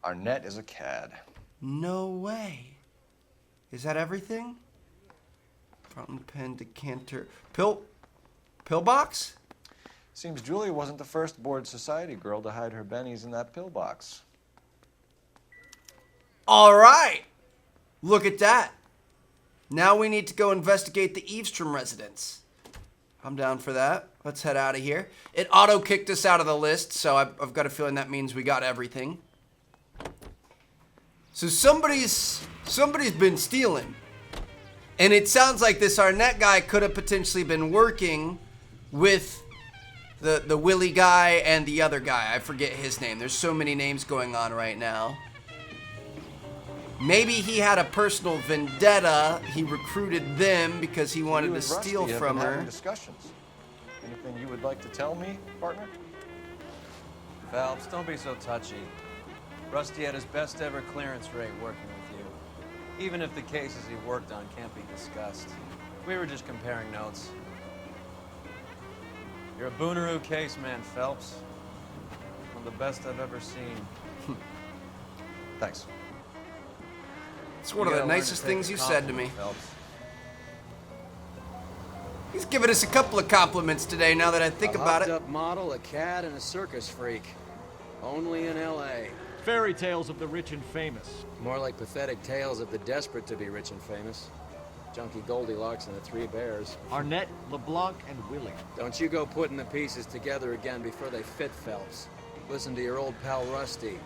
Arnett is a cad. No way. Is that everything? Fountain pen, decanter, pill box? Seems Julia wasn't the first bored society girl to hide her bennies in that pillbox. All right. Look at that. Now we need to go investigate the Evestrom residence. I'm down for that. Let's head out of here. It auto-kicked us out of the list, so I've got a feeling that means we got everything. So somebody's been stealing. And it sounds like this Arnett guy could have potentially been working with the Willie guy and the other guy. I forget his name. There's so many names going on right now. Maybe he had a personal vendetta. He recruited them because he wanted to steal from her. Discussions. Anything you would like to tell me, partner? Phelps, don't be so touchy. Rusty had his best ever clearance rate working with you. Even if the cases he worked on can't be discussed. We were just comparing notes. You're a Booneroo case man, Phelps. One of the best I've ever seen. Thanks. It's one of the nicest things you said to me. He's given us a couple of compliments today now that I think about it. A hopped-up model, a cad, and a circus freak. Only in L.A. Fairy tales of the rich and famous. More like pathetic tales of the desperate to be rich and famous. Junkie Goldilocks and the Three Bears. Arnett, LeBlanc, and Willie. Don't you go putting the pieces together again before they fit, Phelps. Listen to your old pal Rusty.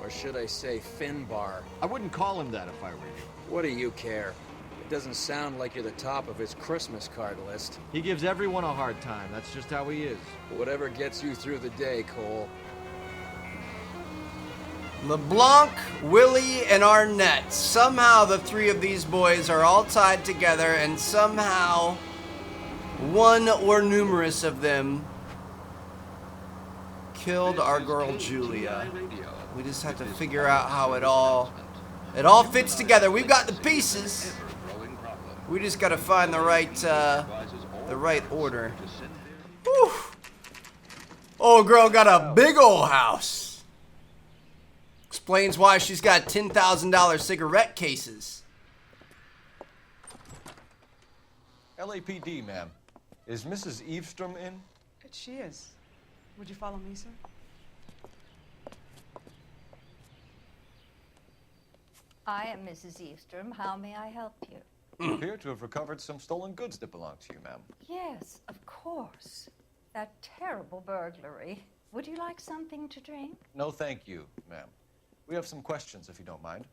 Or should I say Finbar? I wouldn't call him that if I were you. What do you care? It doesn't sound like you're the top of his Christmas card list. He gives everyone a hard time. That's just how he is. Whatever gets you through the day, Cole. LeBlanc, Willie, and Arnett. Somehow the three of these boys are all tied together, and somehow one or numerous of them killed our girl Julia. We just have to figure out how it all fits together. We've got the pieces. We just got to find the right order. Whew. Old girl got a big old house. Explains why she's got $10,000 cigarette cases. LAPD, ma'am. Is Mrs. Evestrom in? She is. Would you follow me, sir? I am Mrs. Evestrom. How may I help you? You appear to have recovered some stolen goods that belong to you, ma'am. Yes, of course. That terrible burglary. Would you like something to drink? No, thank you, ma'am. We have some questions, if you don't mind.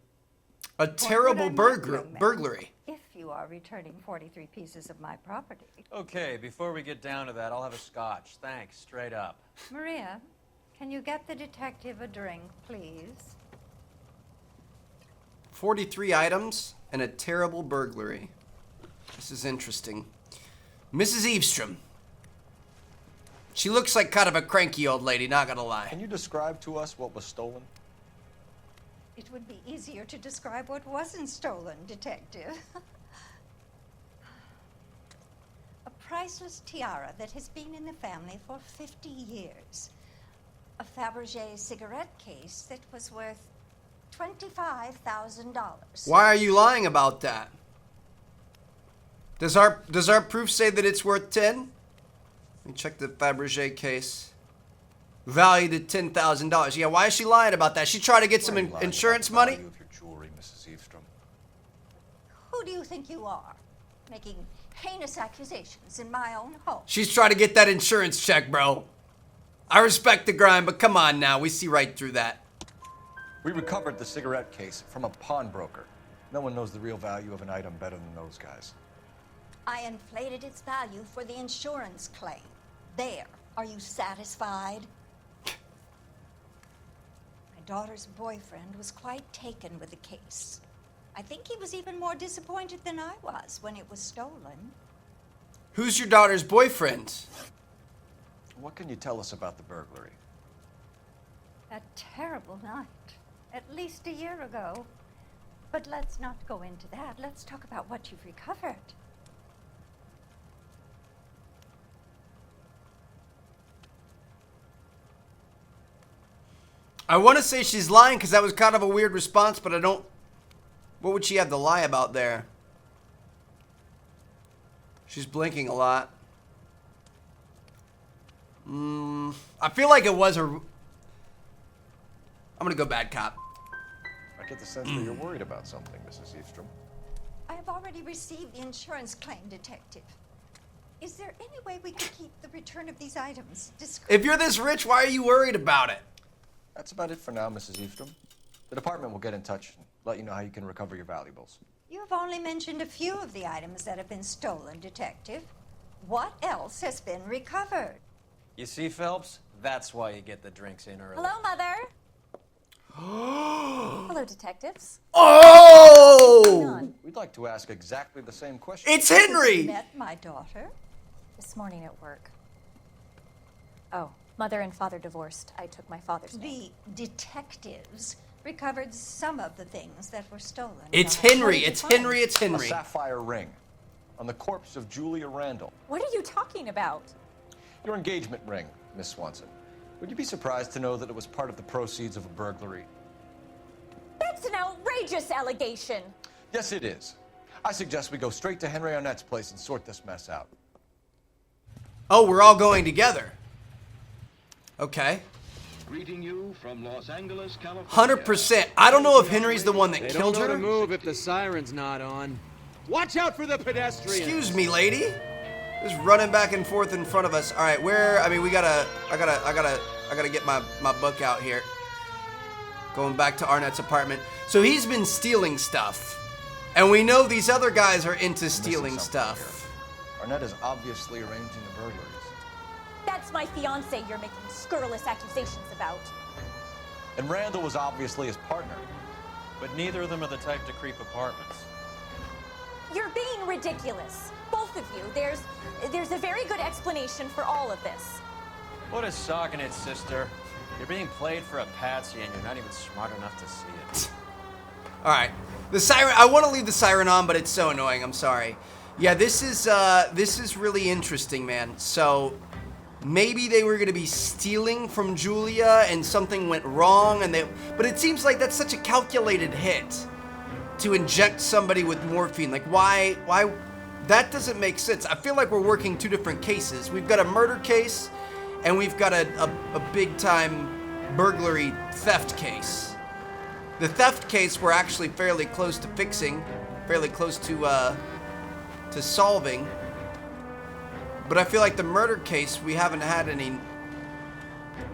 A terrible burglary. If you are returning 43 pieces of my property. Okay, before we get down to that, I'll have a scotch. Thanks, straight up. Maria, can you get the detective a drink, please? 43 items and a terrible burglary. This is interesting. Mrs. Evestrom. She looks like kind of a cranky old lady, not gonna lie. Can you describe to us what was stolen? It would be easier to describe what wasn't stolen, Detective. priceless tiara that has been in the family for 50 years. A Fabergé cigarette case that was worth $25,000. Why are you lying about that? Does our proof say that it's worth 10? Let me check the Fabergé case. Valued at $10,000. Yeah, why is she lying about that? She tried to get some insurance money? Of your jewelry, Mrs. Evestrom. Who do you think you are? Making heinous accusations in my own home. She's trying to get that insurance check, bro. I respect the grind, but come on now. We see right through that. We recovered the cigarette case from a pawnbroker. No one knows the real value of an item better than those guys. I inflated its value for the insurance claim. There. Are you satisfied? My daughter's boyfriend was quite taken with the case. I think he was even more disappointed than I was when it was stolen. Who's your daughter's boyfriend? What can you tell us about the burglary? A terrible night. At least a year ago. But let's not go into that. Let's talk about what you've recovered. I want to say she's lying because that was kind of a weird response, but I don't... What would she have to lie about there? She's blinking a lot. I feel like it was a... I'm going to go bad cop. I get the sense that you're worried about something, Mrs. Evestrom. I have already received the insurance claim, Detective. Is there any way we could keep the return of these items discreet? If you're this rich, why are you worried about it? That's about it for now, Mrs. Evestrom. The department will get in touch and let you know how you can recover your valuables. You have only mentioned a few of the items that have been stolen, Detective. What else has been recovered? You see, Phelps? That's why you get the drinks in early. Hello, Mother. Hello, detectives. Oh! We'd like to ask exactly the same question. It's Henry! Met my daughter? This morning at work. Oh, mother and father divorced. I took my father's name. The detectives recovered some of the things that were stolen. It's Henry. It's Henry. It's A Henry. sapphire ring on the corpse of Julia Randall. What are you talking about? Your engagement ring, Miss Swanson. Would you be surprised to know that it was part of the proceeds of a burglary? That's an outrageous allegation. Yes, it is. I suggest we go straight to Henry Arnett's place and sort this mess out. Oh, we're all going together. Okay. Greeting you from Los Angeles, California. 100%. I don't know if Henry's the one that They killed don't know her. to move if the siren's not on. Watch out for the pedestrians. Excuse me, lady. Just running back and forth in front of us. All right, where? I mean, I gotta get my book out here. Going back to Arnett's apartment. So he's been stealing stuff, and we know these other guys are into stealing stuff. Arnett is obviously arranging the burglaries. That's my fiance you're making scurrilous accusations about. And Randall was obviously his partner. But neither of them are the type to creep apartments. You're being ridiculous. Both of you. There's a very good explanation for all of this. What is sogging it, sister? You're being played for a patsy and you're not even smart enough to see it. All right, the siren. I want to leave the siren on, but it's so annoying. I'm sorry. Yeah, this is really interesting, man. So maybe they were gonna be stealing from Julia, and something went wrong, but it seems like that's such a calculated hit to inject somebody with morphine. Like, why? That doesn't make sense. I feel like we're working two different cases. We've got a murder case, and we've got a big-time burglary theft case. The theft case we're actually fairly close to fixing, fairly close to solving. But I feel like the murder case, we haven't had any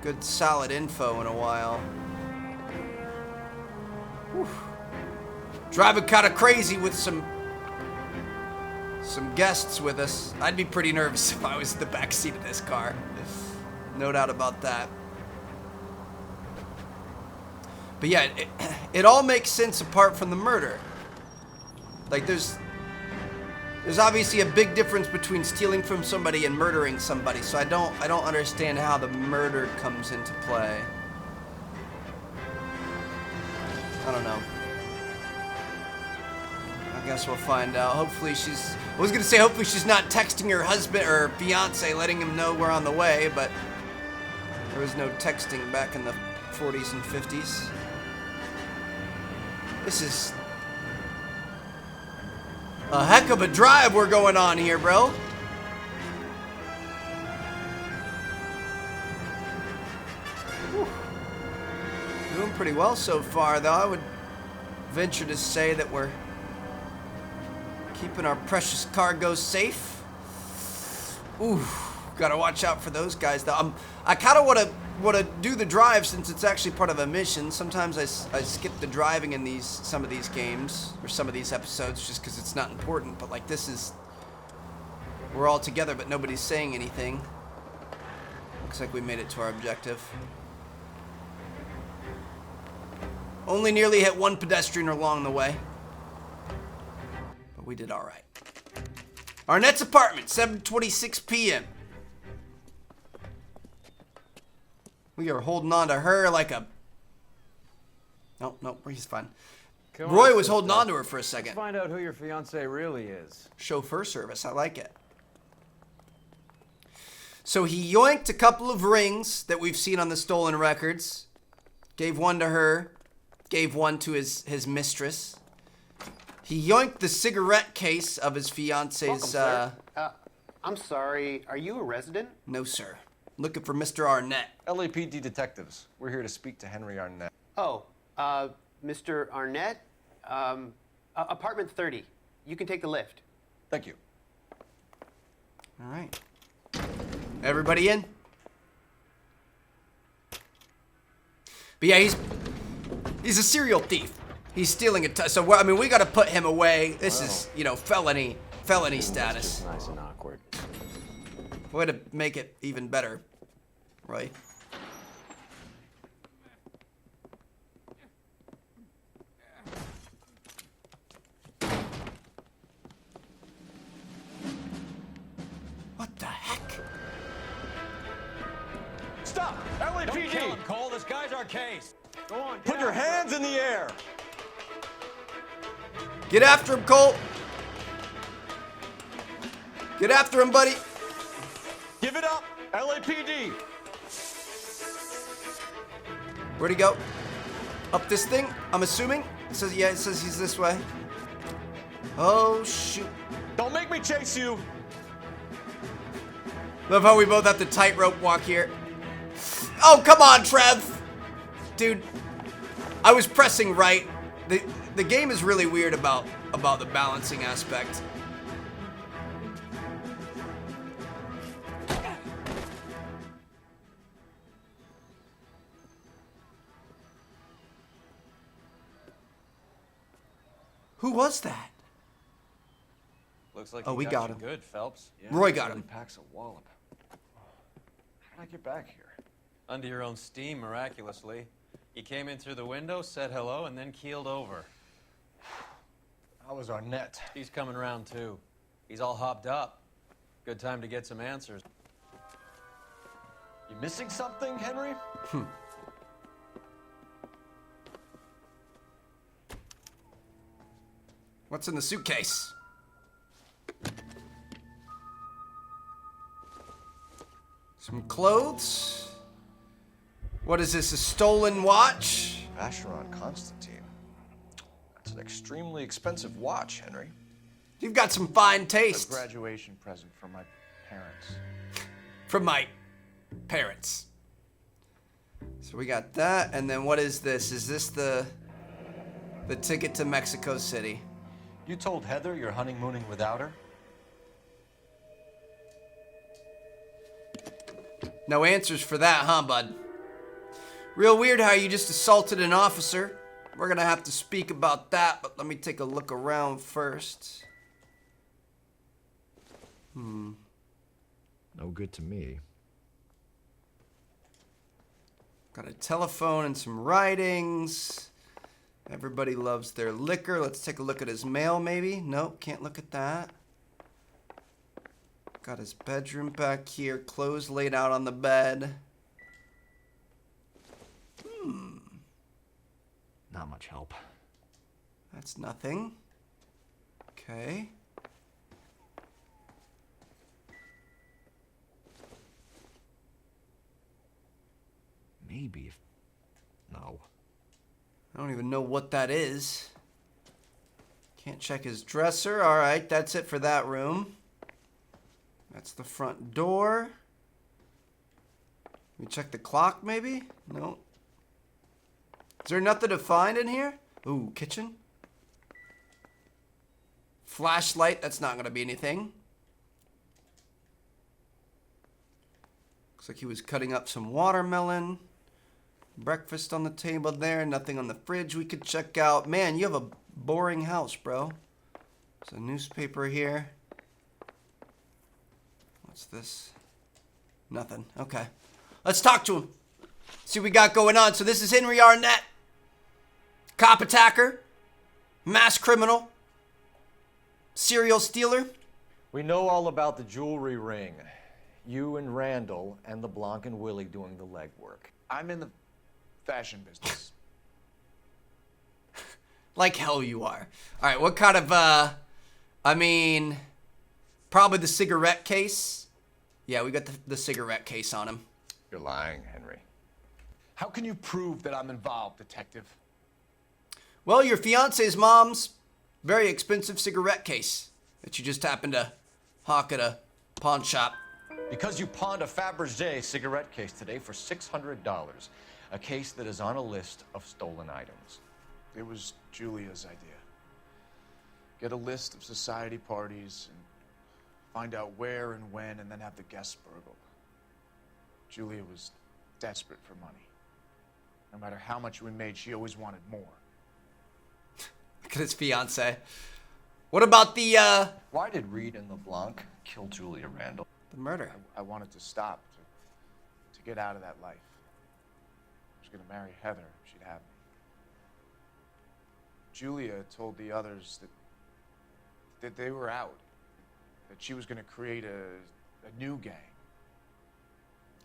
good solid info in a while. Whew. Driving kind of crazy with some guests with us. I'd be pretty nervous if I was in the back seat of this car. No doubt about that. But yeah, it all makes sense apart from the murder. Like, there's obviously a big difference between stealing from somebody and murdering somebody. So I don't understand how the murder comes into play. I don't know. guess we'll find out. Hopefully she's... I was going to say hopefully she's not texting her husband or fiance letting him know we're on the way, but there was no texting back in the 40s and 50s. This is a heck of a drive we're going on here, bro. Whew. Doing pretty well so far, though. I would venture to say that we're keeping our precious cargo safe. Ooh, gotta watch out for those guys, though. I kind of want to do the drive since it's actually part of a mission. Sometimes I skip the driving in some of these games or some of these episodes just because it's not important. But like this is, we're all together, but nobody's saying anything. Looks like we made it to our objective. Only nearly hit one pedestrian along the way. But we did all right. Arnett's apartment, 7:26 p.m. We are holding on to her like a... No, he's fine. Roy was holding on to her for a second. Let's find out who your fiance really is. Chauffeur service, I like it. So he yoinked a couple of rings that we've seen on the stolen records. Gave one to her. Gave one to his mistress. He yoinked the cigarette case of his fiance's... Welcome, sir. I'm sorry, are you a resident? No, sir. Looking for Mr. Arnett. LAPD detectives. We're here to speak to Henry Arnett. Oh, Mr. Arnett? Apartment 30. You can take the lift. Thank you. All right. Everybody in? But yeah, he's a serial thief. He's stealing a ton. So I mean, we got to put him away. This is, you know, felony status. That's just nice and awkward. Way to make it even better, right? What the heck? Stop! LAPD! Don't kill him, Cole. This guy's our case. Go on, Put your hands in the air. Get after him, Cole. Get after him, buddy. Give it up, LAPD. Where'd he go? Up this thing, I'm assuming. It says he's this way. Oh, shoot. Don't make me chase you. Love how we both have to tightrope walk here. Oh, come on, Trev. Dude, I was pressing right. The game is really weird about the balancing aspect. Who was that? Looks like we got him. Good, Phelps. Yeah, Roy he got really him. Packs a wallop. How did I get back here? Under your own steam, miraculously. You came in through the window, said hello, and then keeled over. How was Arnett? He's coming around, too. He's all hopped up. Good time to get some answers. You missing something, Henry? What's in the suitcase? Some clothes. What is this, a stolen watch? Vacheron Constantine. That's an extremely expensive watch, Henry. You've got some fine A taste. graduation present from my parents. From my parents. So we got that, and then what is this? Is this the ticket to Mexico City? You told Heather you're honeymooning without her? No answers for that, huh, bud? Real weird how you just assaulted an officer. We're gonna have to speak about that, but let me take a look around first. No good to me. Got a telephone and some writings. Everybody loves their liquor. Let's take a look at his mail, maybe. Nope, can't look at that. Got his bedroom back here. Clothes laid out on the bed. Not much help. That's nothing. Okay. Maybe if... No. I don't even know what that is. Can't check his dresser. All right, that's it for that room. That's the front door. We check the clock, maybe? No. Is there nothing to find in here? Ooh, kitchen. Flashlight, that's not gonna be anything. Looks like he was cutting up some watermelon. Breakfast on the table there, nothing on the fridge we could check out. Man, you have a boring house, bro. There's a newspaper here. What's this? Nothing, okay. Let's talk to him. See what we got going on. So this is Henry Arnett. Cop attacker. Mass criminal. Serial stealer. We know all about the jewelry ring. You and Randall and LeBlanc and Willie doing the legwork. I'm in the fashion business. Like hell you are. All right, what kind of, I mean, probably the cigarette case. Yeah, we got the cigarette case on him. You're lying, Henry. How can you prove that I'm involved, detective? Well, your fiance's mom's very expensive cigarette case that you just happened to hawk at a pawn shop. Because you pawned a Fabergé cigarette case today for $600. A case that is on a list of stolen items. It was Julia's idea. Get a list of society parties and find out where and when and then have the guests burgled. Julia was desperate for money. No matter how much we made, she always wanted more. Look at his fiance. What about the, Why did Reed and LeBlanc kill Julia Randall? The murder. I wanted to stop, to get out of that life. I was gonna marry Heather if she'd have me. Julia told the others that they were out. That she was gonna create a new gang.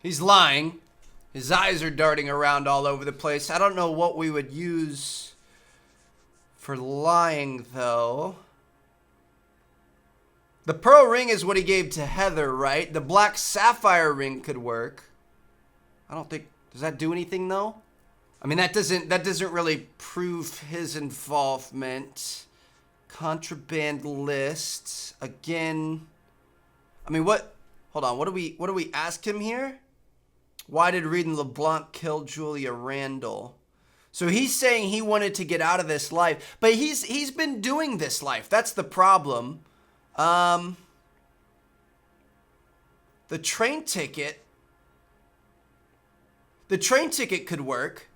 He's lying. His eyes are darting around all over the place. I don't know what we would use for lying, though. The pearl ring is what he gave to Heather, right? The black sapphire ring could work. I don't think... Does that do anything, though? I mean, that doesn't really prove his involvement. Contraband list. Again... I mean, what... Hold on, what do we ask him here? Why did Reed and LeBlanc kill Julia Randall? So he's saying he wanted to get out of this life, but he's been doing this life. That's the problem. The train ticket could work.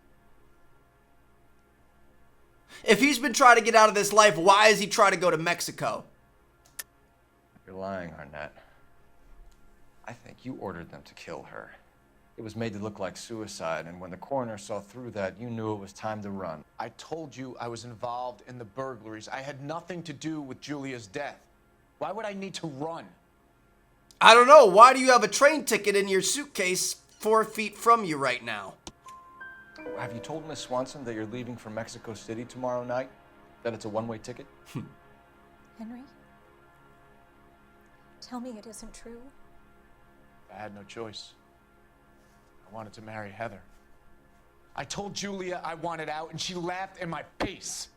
If he's been trying to get out of this life, why is he trying to go to Mexico? You're lying, Arnett. I think you ordered them to kill her. It was made to look like suicide, and when the coroner saw through that, you knew it was time to run. I told you I was involved in the burglaries. I had nothing to do with Julia's death. Why would I need to run? I don't know. Why do you have a train ticket in your suitcase 4 feet from you right now? Have you told Miss Swanson that you're leaving for Mexico City tomorrow night? That it's a one-way ticket? Henry? Tell me it isn't true. I had no choice. I wanted to marry Heather. I told Julia I wanted out, and she laughed in my face.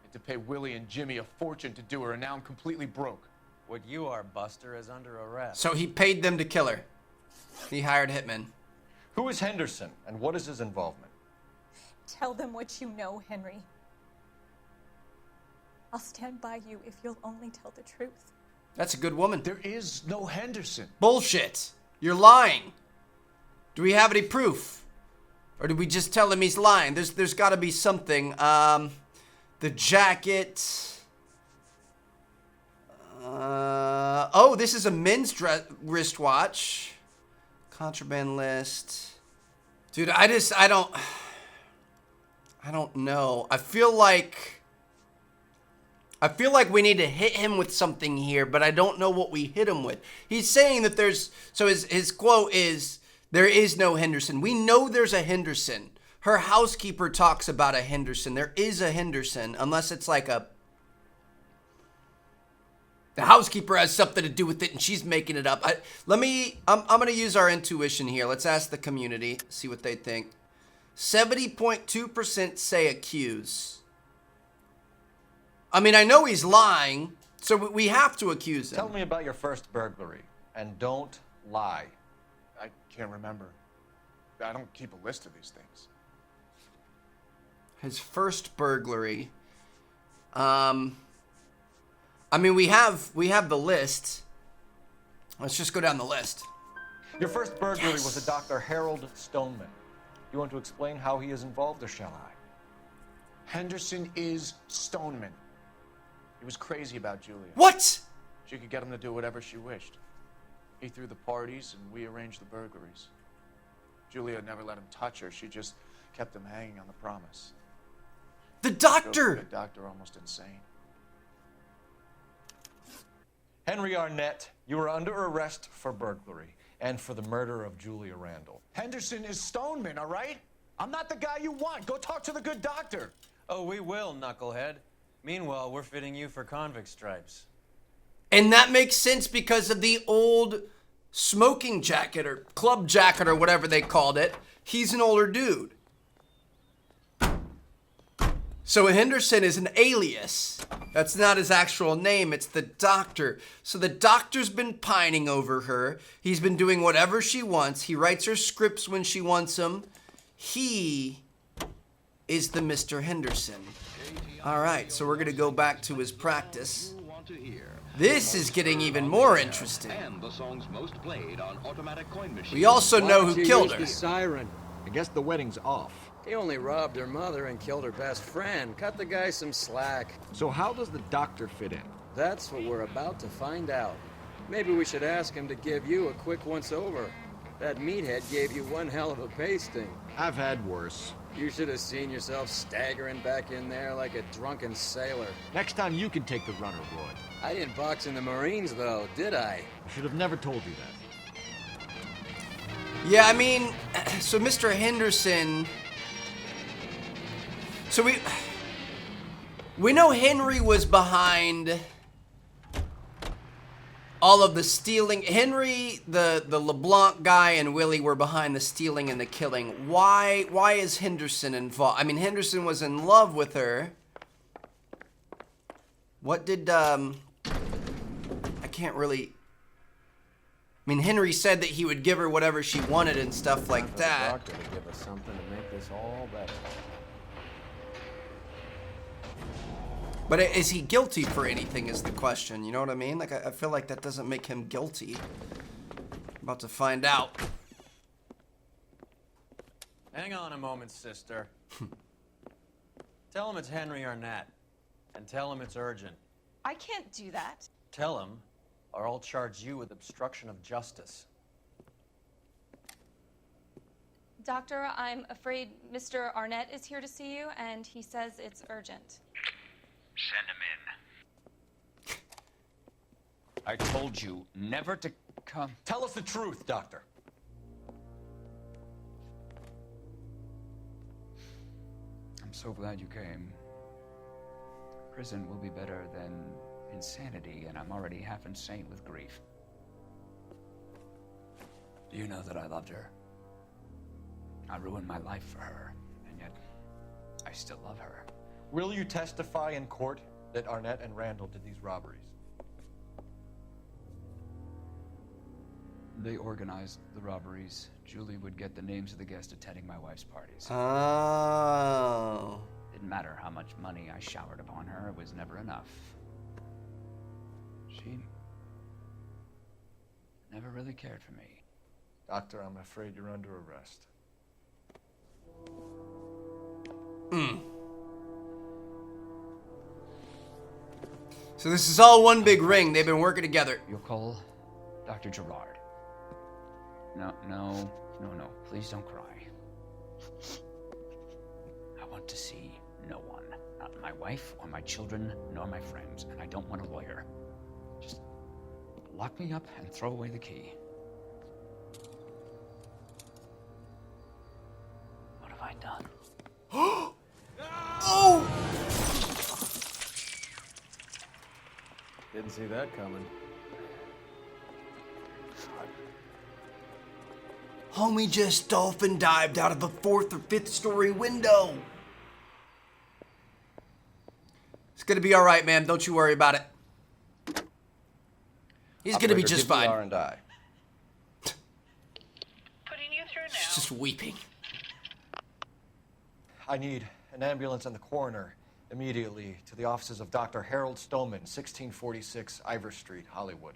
I had to pay Willie and Jimmy a fortune to do her, and now I'm completely broke. What you are, Buster, is under arrest. So he paid them to kill her. He hired hitmen. Who is Henderson, and what is his involvement? Tell them what you know, Henry. I'll stand by you if you'll only tell the truth. That's a good woman. There is no Henderson. Bullshit. You're lying. Do we have any proof? Or did we just tell him he's lying? There's got to be something. The jacket. Oh, this is a men's wristwatch. Contraband list. Dude, I don't know. I feel like we need to hit him with something here, but I don't know what we hit him with. He's saying that there's... So his quote is, there is no Henderson. We know there's a Henderson. Her housekeeper talks about a Henderson. There is a Henderson, unless it's like a The housekeeper has something to do with it, and she's making it up. I'm gonna use our intuition here. Let's ask the community, see what they think. 70.2% say accuse. I mean, I know he's lying, so we have to accuse him. Tell me about your first burglary, and don't lie. I can't remember. I don't keep a list of these things. His first burglary. I mean, we have the list. Let's just go down the list. Your first burglary was a Dr. Harold Stoneman. You want to explain how he is involved, or shall I? Henderson is Stoneman. He was crazy about Julia. What? She could get him to do whatever she wished. He threw the parties, and we arranged the burglaries. Julia never let him touch her. She just kept him hanging on the promise. The doctor! The doctor almost insane. Henry Arnett, you are under arrest for burglary and for the murder of Julia Randall. Henderson is Stoneman, all right? I'm not the guy you want. Go talk to the good doctor. Oh, we will, knucklehead. Meanwhile, we're fitting you for convict stripes. And that makes sense because of the old smoking jacket or club jacket or whatever they called it. He's an older dude. So Henderson is an alias. That's not his actual name. It's the doctor. So the doctor's been pining over her. He's been doing whatever she wants. He writes her scripts when she wants them. He is the Mr. Henderson. All right, so we're going to go back to his practice. This is getting even more interesting. And the songs most played on automatic coin machines. We also know who killed her. The siren. I guess the wedding's off. He only robbed her mother and killed her best friend. Cut the guy some slack. So how does the doctor fit in? That's what we're about to find out. Maybe we should ask him to give you a quick once-over. That meathead gave you one hell of a pasting. I've had worse. You should have seen yourself staggering back in there like a drunken sailor. Next time you can take the runner, Roy. I didn't box in the Marines, though, did I? I should have never told you that. Yeah, I mean, so Mr. Henderson... So we know Henry was behind all of the stealing. Henry, the LeBlanc guy, and Willie were behind the stealing and the killing. Why is Henderson involved? I mean, Henderson was in love with her. What did, I can't really... I mean, Henry said that he would give her whatever she wanted and stuff like that. Doctor to give us something to make this all better. But is he guilty for anything is the question, you know what I mean? Like, I feel like that doesn't make him guilty. About to find out. Hang on a moment, sister. Tell him it's Henry Arnett. And tell him it's urgent. I can't do that. Tell him, or I'll charge you with obstruction of justice. Doctor, I'm afraid Mr. Arnett is here to see you, and he says it's urgent. Send him in. I told you never to come. Tell us the truth, Doctor. I'm so glad you came. Prison will be better than insanity, and I'm already half insane with grief. Do you know that I loved her? I ruined my life for her, and yet I still love her. Will you testify in court that Arnett and Randall did these robberies? They organized the robberies. Julie would get the names of the guests attending my wife's parties. Oh. Didn't matter how much money I showered upon her, it was never enough. She never really cared for me. Doctor, I'm afraid you're under arrest. So this is all one big ring. They've been working together. You'll call Dr. Gerard. No. Please don't cry. I want to see no one. Not my wife or my children, nor my friends. And I don't want a lawyer. Just lock me up and throw away the key. What have I done? Oh! Didn't see that coming. Homie just dolphin dived out of a 4th or 5th story window. It's gonna be all right, man. Don't you worry about it. He's gonna be Operator, just give me fine. R&I. Putting you through now. She's just weeping. I need an ambulance and the coroner immediately to the offices of Dr. Harold Stoneman, 1646 Ivor Street, Hollywood.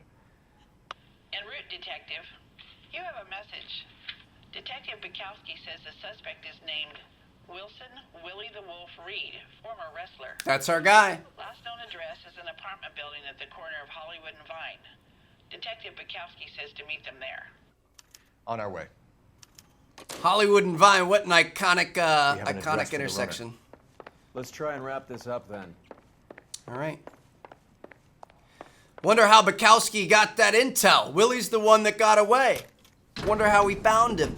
En route, Detective. You have a message. Detective Bukowski says the suspect is named Wilson Willie the Wolf Reed, former wrestler. That's our guy. Last known address is an apartment building at the corner of Hollywood and Vine. Detective Bukowski says to meet them there. On our way. Hollywood and Vine, what an iconic, have an address iconic for the intersection. Let's try and wrap this up then. All right. Wonder how Bukowski got that intel. Willie's the one that got away. Wonder how we found him.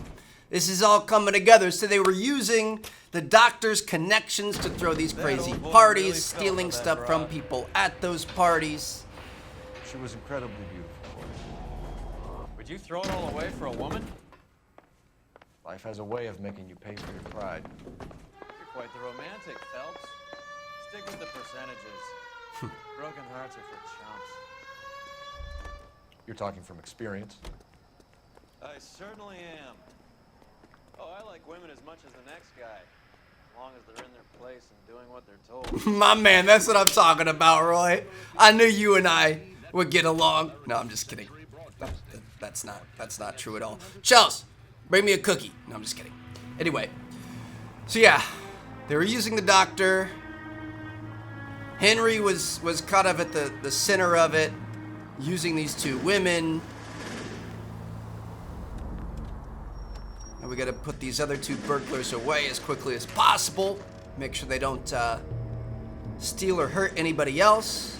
This is all coming together. So they were using the doctor's connections to throw these crazy parties, really stealing fell for that stuff from broad. people at those parties. She was incredibly beautiful. Would you throw it all away for a woman? Life has a way of making you pay for your pride. You're quite the romantic, Phelps. Stick with the percentages. Broken hearts are for chumps. You're talking from experience. I certainly am. Oh, I like women as much as the next guy. As long as they're in their place and doing what they're told. My man, that's what I'm talking about, Roy. I knew you and I would get along. No, I'm just kidding. That's not true at all. Shells, bring me a cookie. No, I'm just kidding. Anyway, so yeah, they were using the doctor. Henry was kind of at the center of it, using these two women. Now we gotta put these other two burglars away as quickly as possible. Make sure they don't steal or hurt anybody else.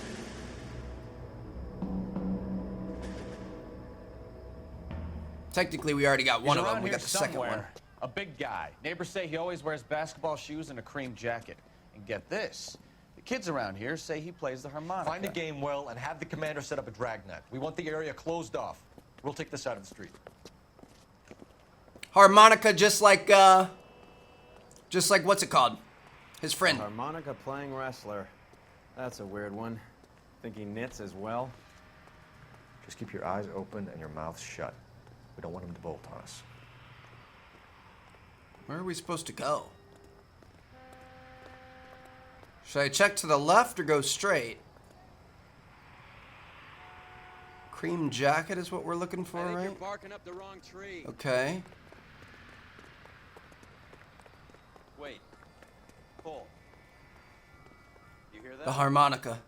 Technically, we already got one of them. We got the second one. A big guy. Neighbors say he always wears basketball shoes and a cream jacket. And get this. The kids around here say he plays the harmonica. Find a game well and have the commander set up a dragnet. We want the area closed off. We'll take this side of the street. Harmonica, just like what's it called? His friend. Harmonica playing wrestler. That's a weird one. Think he knits as well? Just keep your eyes open and your mouth shut. We don't want him to bolt on us. Where are we supposed to go? Should I check to the left or go straight? Cream jacket is what we're looking for, right? You're barking up the wrong tree. Okay. Wait. Cole. You hear that? The harmonica.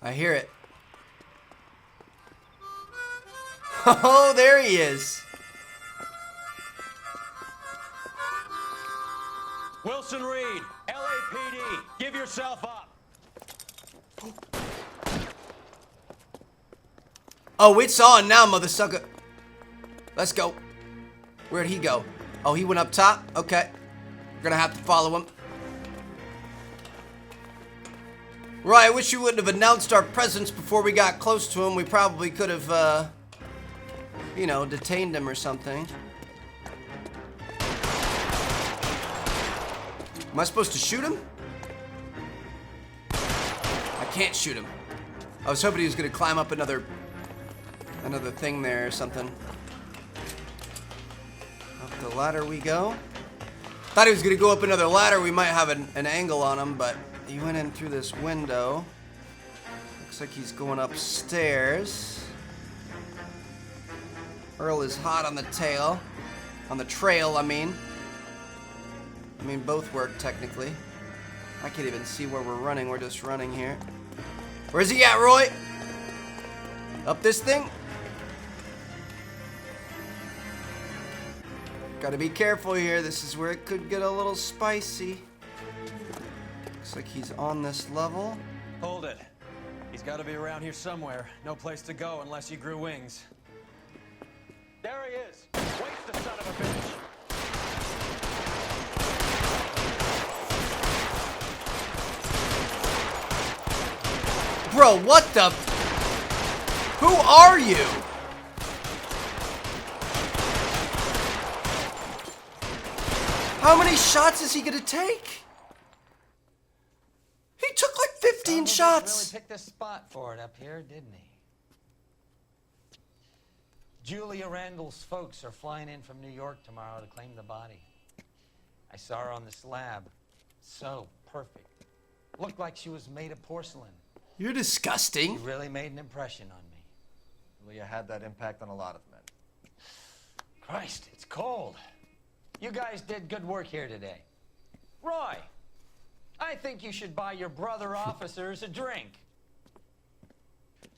I hear it. Oh, there he is. Wilson Reed, LAPD, give yourself up. Oh, it's on now, mother sucker. Let's go. Where'd he go? Oh, he went up top? Okay. We're gonna have to follow him. Right, I wish you wouldn't have announced our presence before we got close to him. We probably could have, you know, detained him or something. Am I supposed to shoot him? I can't shoot him. I was hoping he was gonna climb up another thing there or something. Up the ladder we go. Thought he was gonna go up another ladder. We might have an angle on him, but he went in through this window. Looks like he's going upstairs. Earl is hot on the tail. On the trail, I mean. Both work, technically. I can't even see where we're running. We're just running here. Where's he at, Roy? Up this thing? Gotta be careful here. This is where it could get a little spicy. Looks like he's on this level. Hold it. He's got to be around here somewhere. No place to go unless you grew wings. There he is. Waste the son of a bitch. Bro, what the? Who are you? How many shots is he gonna take? He took like 15 shots. Really picked a spot for it up here, didn't he? Julia Randall's folks are flying in from New York tomorrow to claim the body. I saw her on the slab. So perfect. Looked like she was made of porcelain. You're disgusting. She really made an impression on me. Julia had that impact on a lot of men. Christ, it's cold. You guys did good work here today. Roy, I think you should buy your brother officers a drink.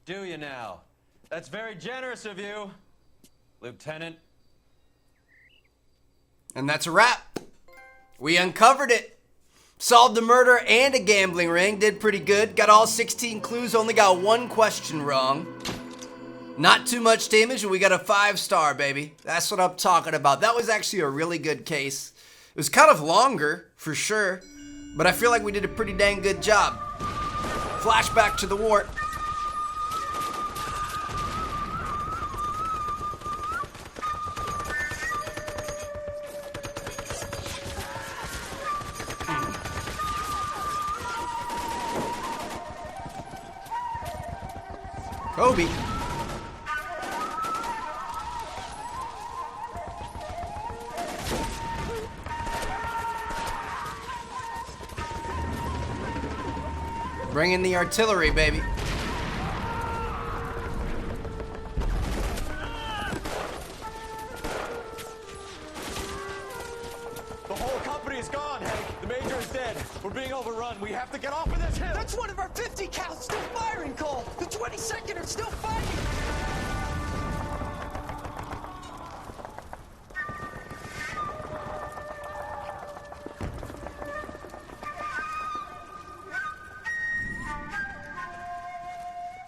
Do you now? That's very generous of you, Lieutenant. And that's a wrap. We uncovered it. Solved the murder and a gambling ring. Did pretty good. Got all 16 clues. Only got one question wrong. Not too much damage, and we got a 5-star, baby. That's what I'm talking about. That was actually a really good case. It was kind of longer, for sure, but I feel like we did a pretty dang good job. Flashback to the wart. Kobe. Bring in the artillery, baby. The whole company is gone, Hank. The major is dead. We're being overrun. We have to get off of this hill. That's one of our 50 cals still firing, Cole. The 22nd are still fighting.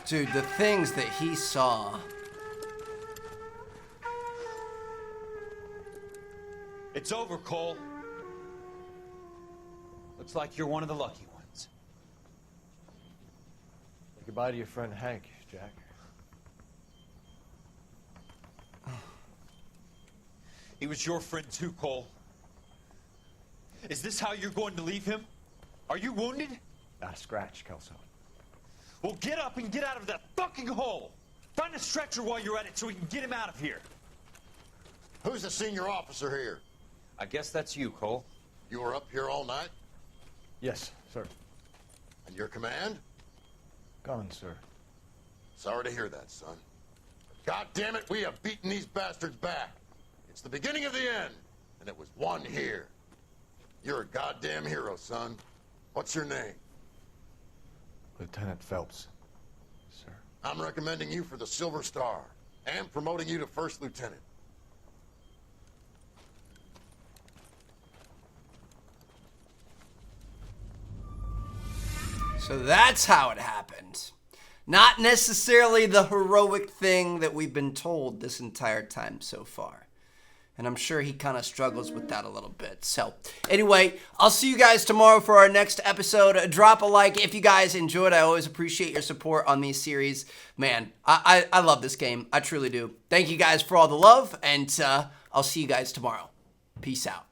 Dude, the things that he saw. It's over, Cole. Looks like you're one of the lucky ones. Say goodbye to your friend Hank, Jack. He was your friend too, Cole. Is this how you're going to leave him? Are you wounded? Not a scratch, Kelso. Well, get up and get out of that fucking hole. Find a stretcher while you're at it so we can get him out of here. Who's the senior officer here? I guess that's you, Cole. You were up here all night? Yes, sir. And your command? Gone, sir. Sorry to hear that, son. God damn it, we have beaten these bastards back. It's the beginning of the end, and it was one here. You're a goddamn hero, son. What's your name? Lieutenant Phelps, sir. I'm recommending you for the Silver Star and promoting you to First Lieutenant. So that's how it happened. Not necessarily the heroic thing that we've been told this entire time so far. And I'm sure he kind of struggles with that a little bit. So anyway, I'll see you guys tomorrow for our next episode. Drop a like if you guys enjoyed. I always appreciate your support on these series. Man, I love this game. I truly do. Thank you guys for all the love, and I'll see you guys tomorrow. Peace out.